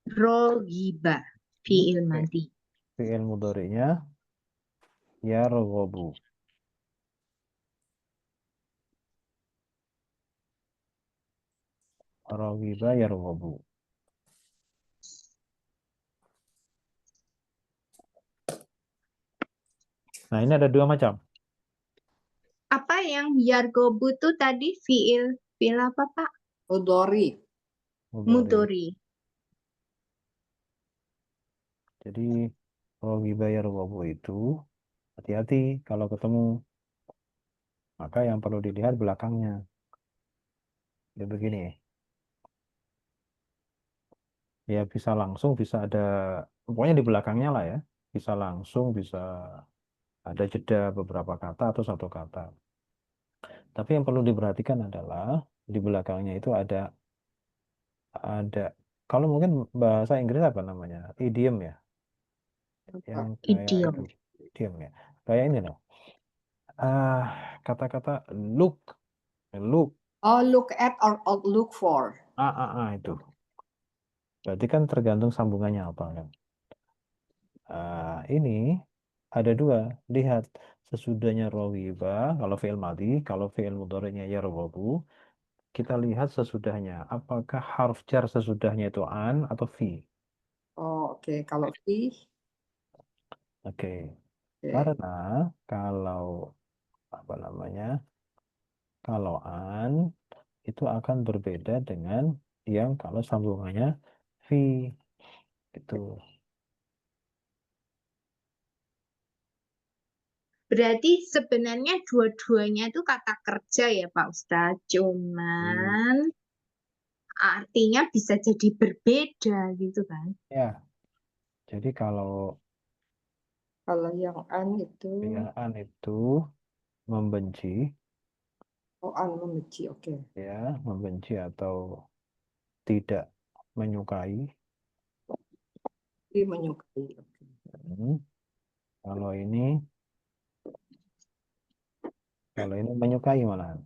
Rogiba, fi'il madi. Fi'il mudhari'nya yarghabu. Raghiba yarghabu. Nah, ini ada dua macam. Apa yang yargobu tuh tadi fi'il apa Pak? Mudhari. Mudhari. Mudori. Jadi raghiba yarghabu itu hati-hati kalau ketemu. Maka yang perlu dilihat belakangnya. Jadi begini, ya bisa langsung, bisa ada, pokoknya di belakangnya lah ya. Bisa langsung, bisa ada jeda beberapa kata atau satu kata. Tapi yang perlu diperhatikan adalah di belakangnya itu ada kalau mungkin bahasa Inggris apa namanya? Idiom ya, yang kayak Idiom. itu. Idiom ya. Kayak ini loh. Ah, kata-kata look, look, Oh, look at or look for. itu. Berarti kan tergantung sambungannya apa kan. Ini ada dua. Lihat sesudahnya rawiba kalau fi'il madi, kalau fi'il mudhari'nya yarghabu, kita lihat sesudahnya. Apakah harf jar sesudahnya itu an atau fi? Oh, oke. Kalau fi, Oke. oke. Karena kalau apa namanya? Kalau an itu akan berbeda dengan yang kalau sambungannya fi itu. Berarti sebenarnya dua-duanya itu kata kerja ya Pak Ustadz. Cuman artinya bisa jadi berbeda gitu kan. Ya, jadi kalau Kalau yang an itu an itu membenci, an membenci, oke. ya, membenci atau tidak menyukai. Jadi menyukai. Oke. Kalau ini menyukai malahan.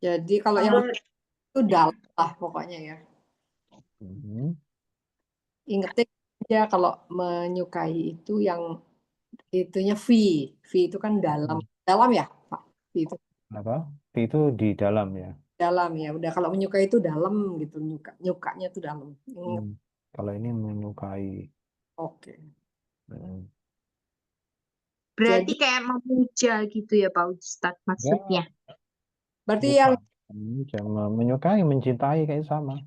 Jadi kalau yang itu dalam lah pokoknya ya. Mhm. Ingetin aja kalau menyukai itu yang itunya V. V itu kan dalam. Dalam ya, Pak? V itu Apa? Itu di dalam ya. dalam ya. Udah kalau menyukai itu dalam gitu. Nyukanya itu dalam. Ingat. Kalau ini menyukai. Oke. Hmm. Berarti kayak memuja gitu ya Pak Ustadz maksudnya. Berarti yang Cuma menyukai, mencintai kayak sama.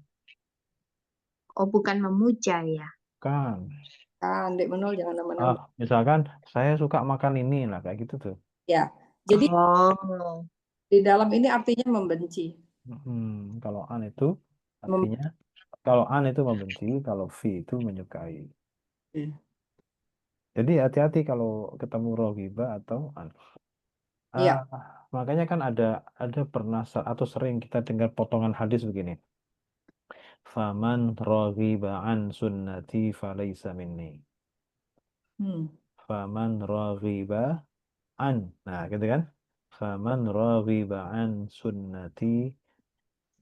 Oh, bukan memuja ya. Kan. kan, Dek Menol jangan nama-nama. Misalkan saya suka makan ini lah kayak gitu tuh. Ya. Jadi Oh. di dalam ini artinya membenci. Kalau an itu artinya kalau an itu membenci, kalau v itu menyukai. Oke. Jadi hati-hati kalau ketemu rogiba atau an. Iya. Makanya kan ada pernah atau sering kita dengar potongan hadis begini. Faman raghiba an sunnati falaysa minni. Faman raghiba an. Nah, gitu kan? Faman raghiba an sunnati,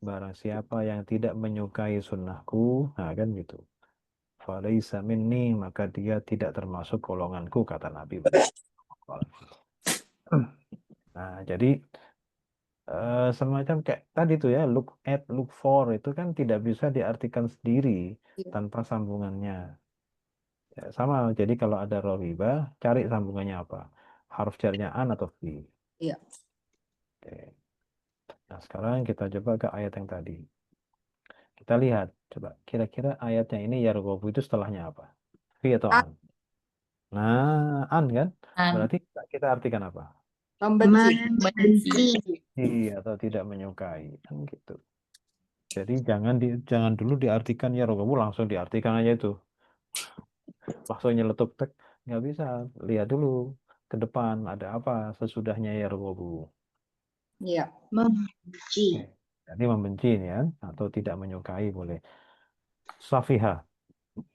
barang siapa yang tidak menyukai sunnahku, nah kan gitu. Falaysa minni, maka dia tidak termasuk golonganku, kata Nabi. Nah, jadi semacam kayak tadi tuh ya, look at, look for itu kan tidak bisa diartikan sendiri tanpa sambungannya. Ya, sama, jadi kalau ada rohiba, cari sambungannya apa? Harus carinya an atau fi. Iya. Oke. Nah, sekarang kita coba ke ayat yang tadi. Kita lihat, coba kira-kira ayatnya ini yarghabu itu setelahnya apa? Fi atau an? Nah, an kan? An. Berarti kita artikan apa? Membenci. Membenci. Atau tidak menyukai, kan gitu. Jadi jangan dulu diartikan yarghabu, langsung diartikan aja itu. Langsung nyeletuk tek, nggak bisa. Lihat dulu ke depan ada apa sesudahnya yarghabu. Iya. Membenci. Jadi membenci ini ya, atau tidak menyukai boleh. Safiha.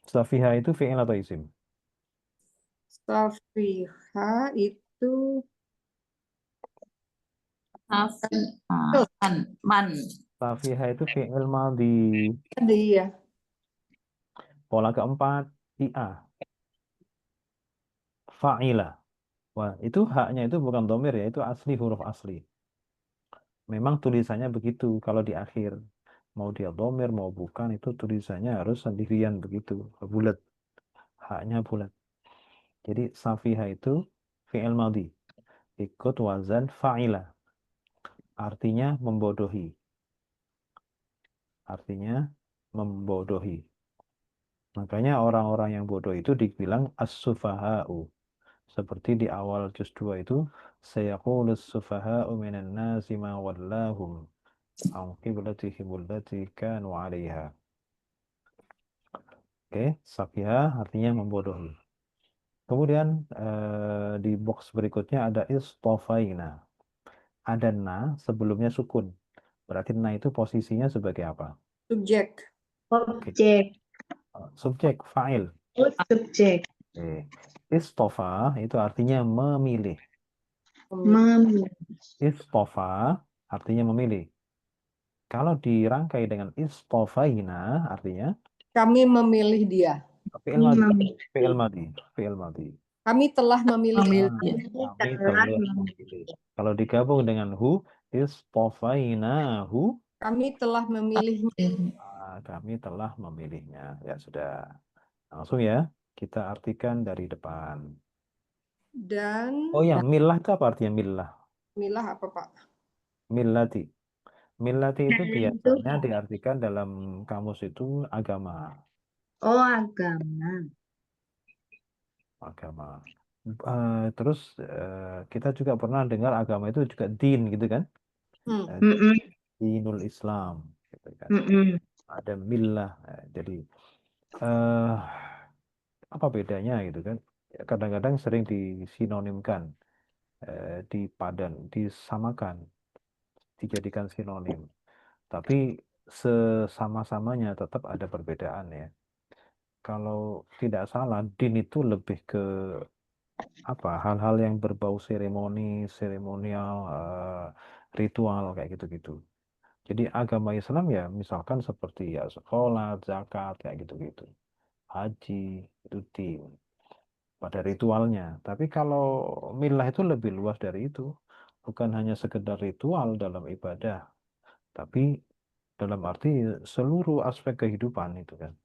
Safiha itu fi'il atau isim? Safiha itu Man. Safiha itu fi'il madhi. tadi ya. Pola keempat, ia. Fa'ila. Wah, itu haknya itu bukan domir ya, itu asli, huruf asli. Memang tulisannya begitu kalau di akhir. Mau dia domir, mau bukan, itu tulisannya harus sendirian begitu. Bulat. Haknya bulat. Jadi safiha itu fi'il madhi. Ikut wazan fa'ila. Artinya membodohi. Artinya membodohi. Makanya orang-orang yang bodoh itu dibilang as-sufaha'u. Seperti di awal juz 2 itu, sayaqulus sufaha'u minan nasi ma wallahum an qiblatihim allati kanu 'alaiha. Oke, safiha artinya membodohi. Kemudian di box berikutnya ada istofaina. Ada na sebelumnya sukun. Berarti na itu posisinya sebagai apa? Subjek. Objek. Subjek, fa'il. Oh, subjek. Istofa itu artinya memilih. Memilih. Istofa artinya memilih. Kalau dirangkai dengan istofaina artinya Kami memilih dia. fi'il madhi. Fi'il madhi. Fi'il madhi. Kami telah memilih. Kami telah memilih. Kalau digabung dengan hu, istofainahu, Kami telah memilihnya. kami telah memilihnya. Ya sudah. Langsung ya, kita artikan dari depan. Dan Oh ya, millah itu apa artinya millah? milah apa Pak? Millati. Millati itu Dan biasanya itu- diartikan dalam kamus itu agama. Oh, agama. agama. Terus kita juga pernah dengar agama itu juga din gitu kan? Hmm. Eh, Dinul Islam gitu kan. Ada millah. Jadi apa bedanya gitu kan? Ya, kadang-kadang sering disinonimkan, disamakan, dijadikan sinonim. Tapi sesama-samanya tetap ada perbedaan ya. Kalau tidak salah, din itu lebih ke apa? Hal-hal yang berbau seremonial, ritual kayak gitu-gitu. Jadi agama Islam ya misalkan seperti ya sholat, zakat kayak gitu-gitu. Haji itu din pada ritualnya. Tapi kalau milah itu lebih luas dari itu. Bukan hanya sekedar ritual dalam ibadah, tapi dalam arti seluruh aspek kehidupan itu kan.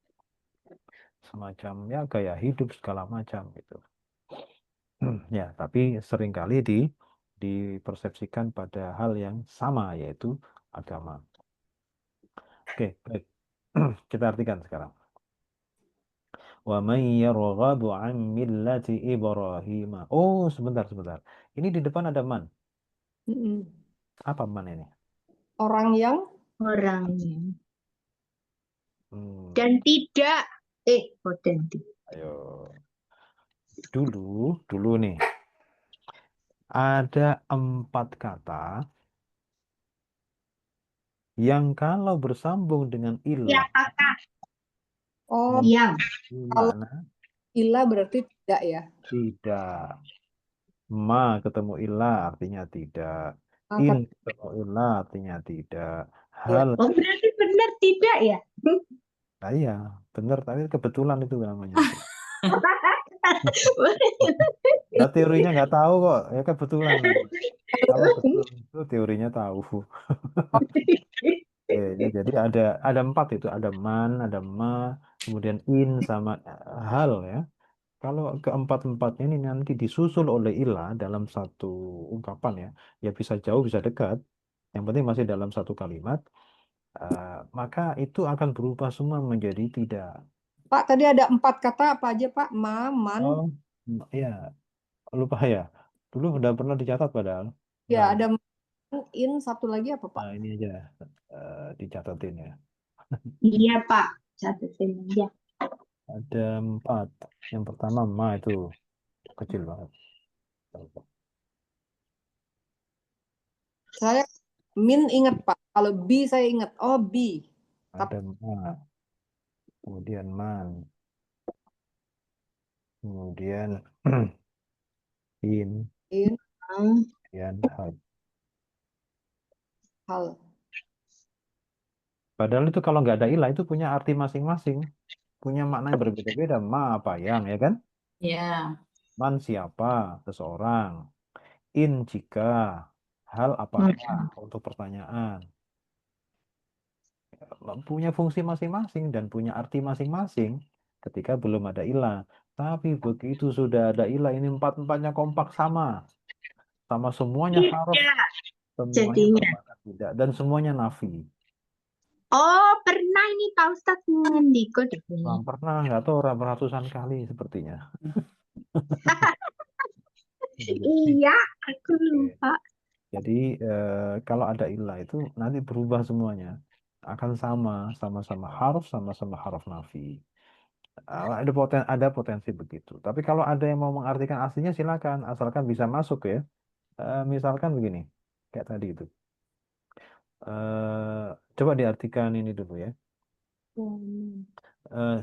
Semacam ya gaya hidup segala macam gitu. Ya, tapi seringkali dipersepsikan pada hal yang sama yaitu agama. Oke, baik. Kita artikan sekarang. Wa may yarghabu an millati Ibrahim. Oh, sebentar. Ini di depan ada man. Mm-mm. Apa man ini? Orang yang Orangnya. Hmm, Dan tidak. Dan tidak. ayo. Dulu nih. Ada 4 kata yang kalau bersambung dengan ilah Siapakah oh yang? kalau makna ilah berarti tidak ya. tidak. Ma ketemu ilah artinya tidak. In Maka ketemu ilah artinya tidak. ya. Hal, Oh, berarti benar tidak ya? nah iya, benar. Tapi kebetulan itu namanya. Ya teorinya nggak tahu kok. Ya kebetulan. Kalau betul itu teorinya tahu. Ya, jadi ada 4 itu. Ada man, ada ma, kemudian in sama hal ya. Kalau keempat-empatnya ini nanti disusul oleh ilah dalam satu ungkapan ya, ya bisa jauh bisa dekat. Yang penting masih dalam satu kalimat, maka itu akan berubah semua menjadi tidak. Pak, tadi ada 4 kata apa aja Pak? Ma, man, Oh, ya lupa ya. Dulu udah pernah dicatat padahal. ya Nah, ada man, in, satu lagi apa Pak? nah ini aja dicatatin ya. Iya, Pak. Catetin aja. Ada 4. Yang pertama ma itu kecil banget. Saya min ingat Pak. Kalau bi saya ingat. Oh bi. Ada ma, kemudian man, kemudian in, In, kemudian hal. hal. Padahal itu kalau nggak ada ilah itu punya arti masing-masing, punya makna yang berbeda-beda. Ma apa yang, ya kan? Ya. Man siapa, seseorang. In jika, hal apakah untuk pertanyaan. Punya fungsi masing-masing dan punya arti masing-masing ketika belum ada ilah. Tapi begitu sudah ada ilah, ini 4-empatnya kompak sama semuanya harus, Tidak. semuanya Jadinya. bermakna tidak, dan semuanya nafi. Oh, pernah ini Pak Ustadz ngendiko deh. Orang pernah, nggak tahu ratusan kali sepertinya. Iya, aku Oke. lupa. Jadi kalau ada ilah itu nanti berubah semuanya. Akan sama-sama harf, sama-sama harf nafi. Ada potensi begitu. Tapi kalau ada yang mau mengartikan aslinya silakan, asalkan bisa masuk ya. Misalkan begini, kayak tadi itu. Coba diartikan ini dulu ya.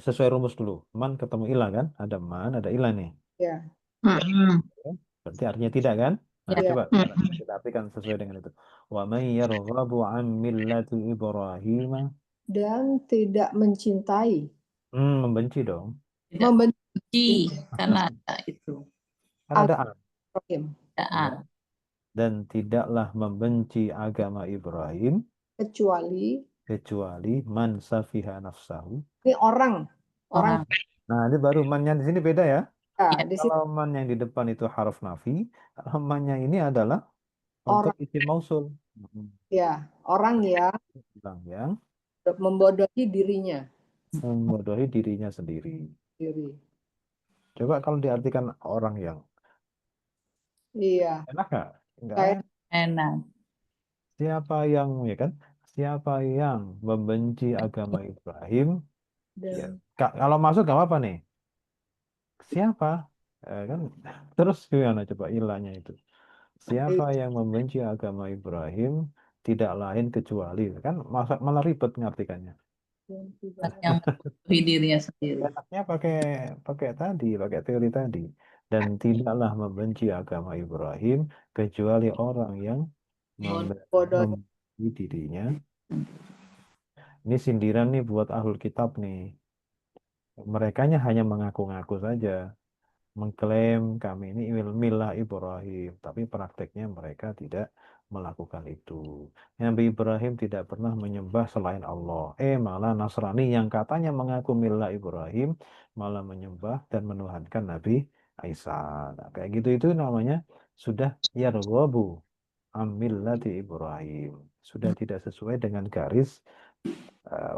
Sesuai rumus dulu. Man ketemu ilah kan? Ada man, ada ilah nih. Ya. Berarti artinya tidak kan? Nah, Ya. coba kita artikan sesuai dengan itu. Wa may yarghabu an millati Ibrahim. Dan tidak mencintai. Membenci dong. Tidak Membenci karena ada itu. Kan ada an. Ibrahim. Keadaan. Dan tidaklah membenci agama Ibrahim kecuali man safiha nafsahu. Ini orang. Orang. Nah, ini baru mannya di sini beda ya. Ya, di sini Kalau man yang di depan itu haruf nafi, kalau mannya ini adalah untuk orang isim mausul. ya, orang yang Bilang yang membodohi dirinya membodohi dirinya sendiri. sendiri. Coba kalau diartikan orang yang Iya. enak nggak? Nggak Kayak enak. Enak. Siapa yang ya kan? Siapa yang membenci agama Ibrahim? Ya, dan kalau masuk nggak apa-apa nih. Siapa? Kan terus gimana coba ilahnya itu? Siapa yang membenci agama Ibrahim tidak lain kecuali kan malah ribet ngartikannya. Yang mengetahui dirinya sendiri. Enaknya pakai pakai teori tadi. Dan tidaklah membenci agama Ibrahim kecuali orang yang bodoh. membenci dirinya. Ini sindiran nih buat ahlul kitab nih. Merekanya hanya mengaku-ngaku saja, mengklaim kami ini milah Ibrahim, tapi prakteknya mereka tidak melakukan itu. Nabi Ibrahim tidak pernah menyembah selain Allah. Malah Nasrani yang katanya mengaku milah Ibrahim malah menyembah dan menuhankan Nabi Isa. Nah, kayak gitu itu namanya sudah yarghabu amillati Ibrahim. Sudah tidak sesuai dengan garis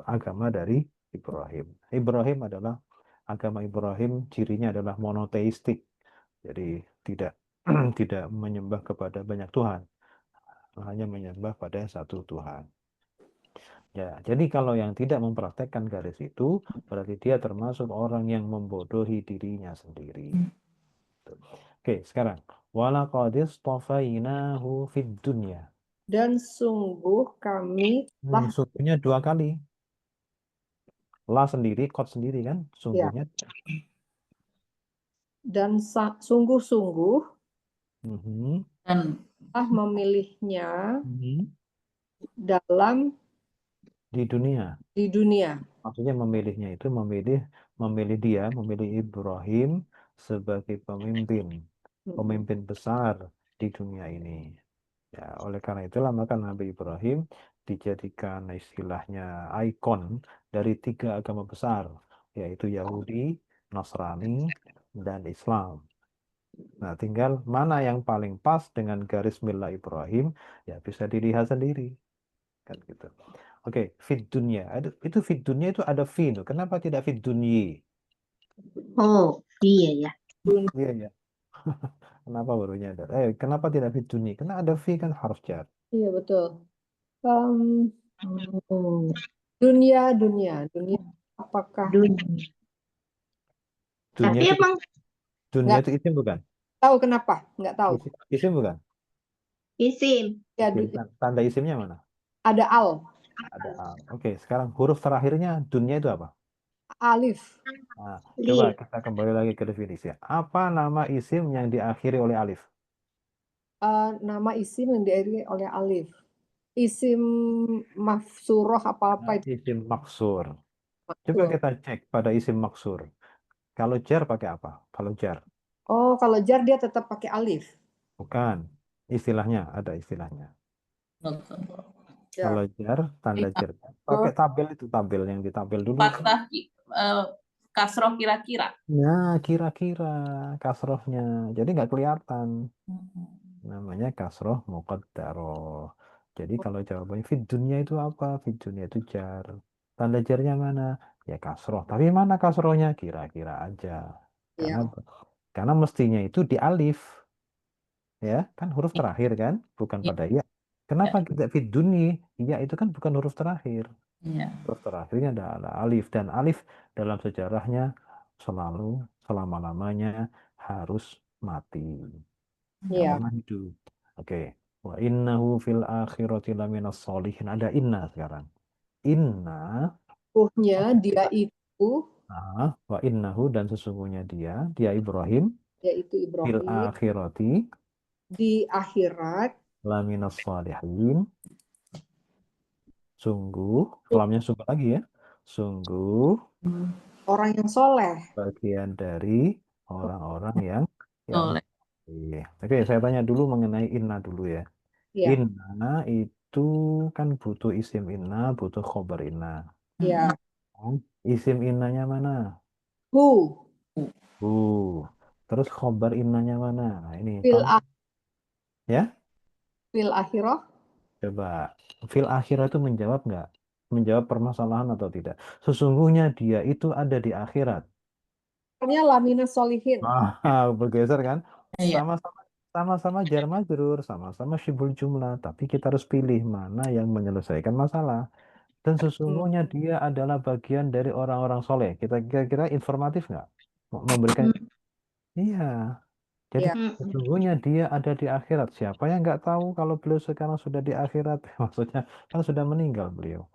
agama dari Ibrahim. Ibrahim adalah agama Ibrahim cirinya adalah monoteistik. Jadi tidak tidak menyembah kepada banyak Tuhan, hanya menyembah pada satu Tuhan. Ya, jadi kalau yang tidak mempraktekkan garis itu berarti dia termasuk orang yang membodohi dirinya sendiri. Tuh. Oke, sekarang walaqad istafainahu fid dunya. Dan sungguh kami telah Sungguhnya dua kali. La sendiri, qad sendiri kan? ya, Sungguhnya. dan sungguh-sungguh Mhm. Dan telah memilihnya Mhm. dalam Di dunia. di dunia. Maksudnya memilihnya itu memilih Ibrahim sebagai pemimpin besar di dunia ini. Ya, oleh karena itulah maka Nabi Ibrahim dijadikan istilahnya ikon dari tiga agama besar, yaitu Yahudi, Nasrani, dan Islam. Nah, tinggal mana yang paling pas dengan garis milah Ibrahim, ya bisa dilihat sendiri. Kan gitu. Oke, fit dunia. Itu fit dunia itu ada fi. Kenapa tidak fit dunyi? Oh, iya ya. Iya, ya. Kenapa baru nyadar? Kenapa tidak fit dunyi? Karena ada fi kan harus jar. Iya betul. Em, Oh, dunia. Apakah dunia. Dunia Tapi itu emang nggak itu isim bukan? tahu kenapa? Nggak tahu. Isim bukan? isim. Ya, Oke, tanda isimnya mana? ada al, Ada A. Oke, sekarang huruf terakhirnya dunia itu apa? alif. Nah, coba Lif. kita kembali lagi ke definisi. Apa nama isim yang diakhiri oleh alif? Nama isim yang diakhiri oleh alif. Isim mafsuroh apa-apa itu Isim maksur. Coba maksud. kita cek pada isim maksur. Kalau jar pakai apa? Kalau jar. Oh, kalau jar dia tetap pakai alif. Bukan. Istilahnya, ada istilahnya. Ya. Kalau jar, tanda jar. Pakai tabel itu, tabel yang ditabel dulu. fathah kasroh kira-kira. Nah, kira-kira kasrohnya. Jadi nggak kelihatan. Namanya kasroh muqaddaroh. Jadi kalau jawabannya fit dunia itu apa? Fit dunia itu jar. Tanda jarnya mana? Ya kasroh. Tapi mana kasrohnya? Kira-kira aja. Karena Ya. karena mestinya itu di alif. Ya, kan huruf terakhir kan? Bukan pada ya. Kenapa tidak fit dunia? Ya itu kan bukan huruf terakhir. Iya. Huruf terakhirnya adalah alif. Dan alif dalam sejarahnya selalu selama-lamanya harus mati. Nggak Ya. pernah hidup. Oke. Wa innahu fil akhirati laminas sholihin. Ada inna sekarang. Inna. Sesungguhnya dia itu Wa innahu dan sesungguhnya dia Ibrahim yaitu fil Ibrahim akhirati di akhirat laminas sholihin. Sungguh, lamnya sungguh lagi ya. Sungguh orang yang soleh. bagian dari orang-orang yang Soleh. Iya. Oke, saya tanya dulu mengenai inna dulu ya. Ya. Inna itu kan butuh isim inna, butuh khobar inna. Ya. Isim innanya mana? Hu Terus khobar innanya mana? Nah, ini fil ya. fil akhirah. Coba fil akhirah itu menjawab nggak? Menjawab permasalahan atau tidak? Sesungguhnya dia itu ada di akhirat. Soalnya lamina solihin. Bergeser kan? Iya. Sama-sama jar majrur, sama-sama syibul jumlah, tapi kita harus pilih mana yang menyelesaikan masalah. Dan sesungguhnya dia adalah bagian dari orang-orang soleh. Kita kira-kira informatif nggak? Memberikan, Hmm. iya. Jadi Iya. sesungguhnya dia ada di akhirat. Siapa yang nggak tahu kalau beliau sekarang sudah di akhirat? Maksudnya kan sudah meninggal beliau.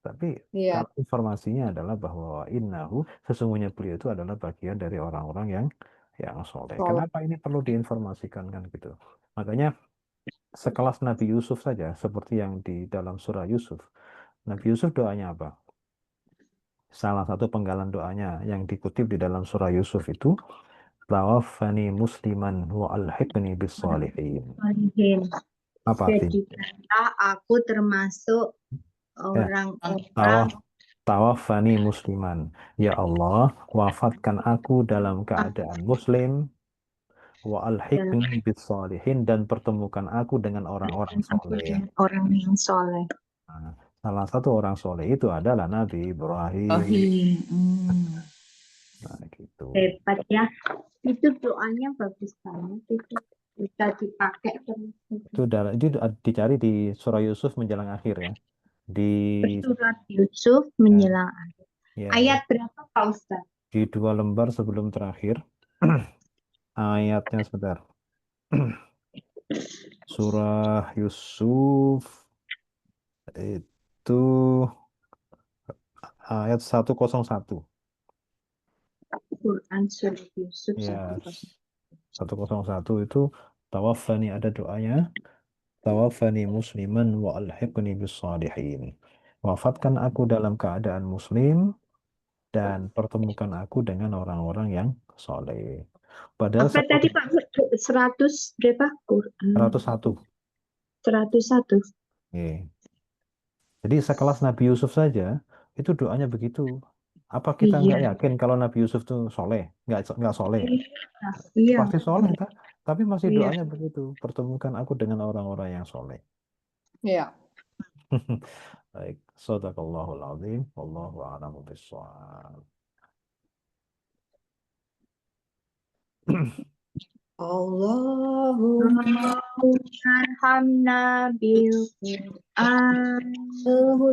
Tapi Iya. kalau informasinya adalah bahwa innahu sesungguhnya beliau itu adalah bagian dari orang-orang yang soleh. Soleh. Kenapa ini perlu diinformasikan kan gitu? Makanya sekelas Nabi Yusuf saja seperti yang di dalam surah Yusuf. Nabi Yusuf doanya apa? Salah satu penggalan doanya yang dikutip di dalam surah Yusuf itu tawaffani musliman wa alhiqni bis sholihin. Solihin. Apa artinya? Jadikanlah aku termasuk Ya, orang-orang tawaffani musliman. Ya Allah, wafatkan aku dalam keadaan muslim wa dalam alhiqni bis sholihin dan pertemukan aku dengan orang-orang aku soleh. dengan orang yang soleh. Nah, salah satu orang soleh itu adalah Nabi Ibrahim. Nah, gitu. Hebat ya. Itu doanya bagus banget itu. Bisa dipakai terus. Itu dicari di surah Yusuf menjelang akhir ya. Di Surat Yusuf menjelang akhir. ya, Ayat berapa Pak Ustaz? di 2 lembar sebelum terakhir. Ayatnya sebentar. Surah Yusuf itu ayat 101. Quran Surat Yusuf Ya, 101. 101 itu tawaffani, ada doanya. Tawaffani musliman wa alhiqni bis shalihin. Wafatkan aku dalam keadaan muslim dan pertemukan aku dengan orang-orang yang soleh. Padahal Apa tadi Pak? 100 berapa? Quran 101. 101. Oke. Jadi sekelas Nabi Yusuf saja itu doanya begitu. Apa kita nggak Iya. yakin kalau Nabi Yusuf itu soleh? Nggak soleh. Iya. Pasti soleh, tak? Tapi masih Iya. doanya begitu. Pertemukan aku dengan orang-orang yang soleh. Iya. Baik. Sadaqallahul azim. Wallahu a'lamu bishawab. Allahumma Arhamna bil Quran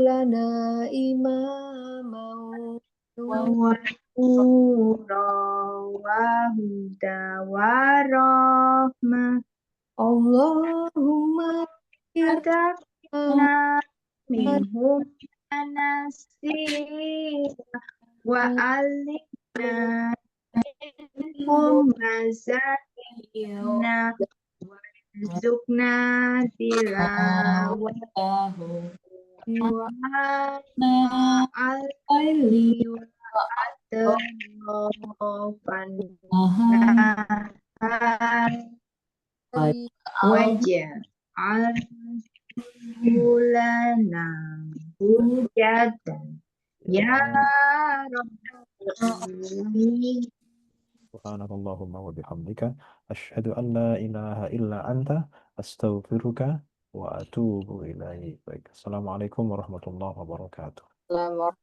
lana imamau wa nura wa huda wa rahmah. Allahumma Adakna minhum nasir wa alikna minhum mazakina warzuqna tilawatahu wa al-laili wa atrafan nahar waj'al lana hujatan ya Rabbal alamin. Subhanakallahumma wa bihamdika asyhadu an la ilaha illa anta astaghfiruka wa atubu ilaik. Baik. Assalamualaikum warahmatullahi wabarakatuh. Selamat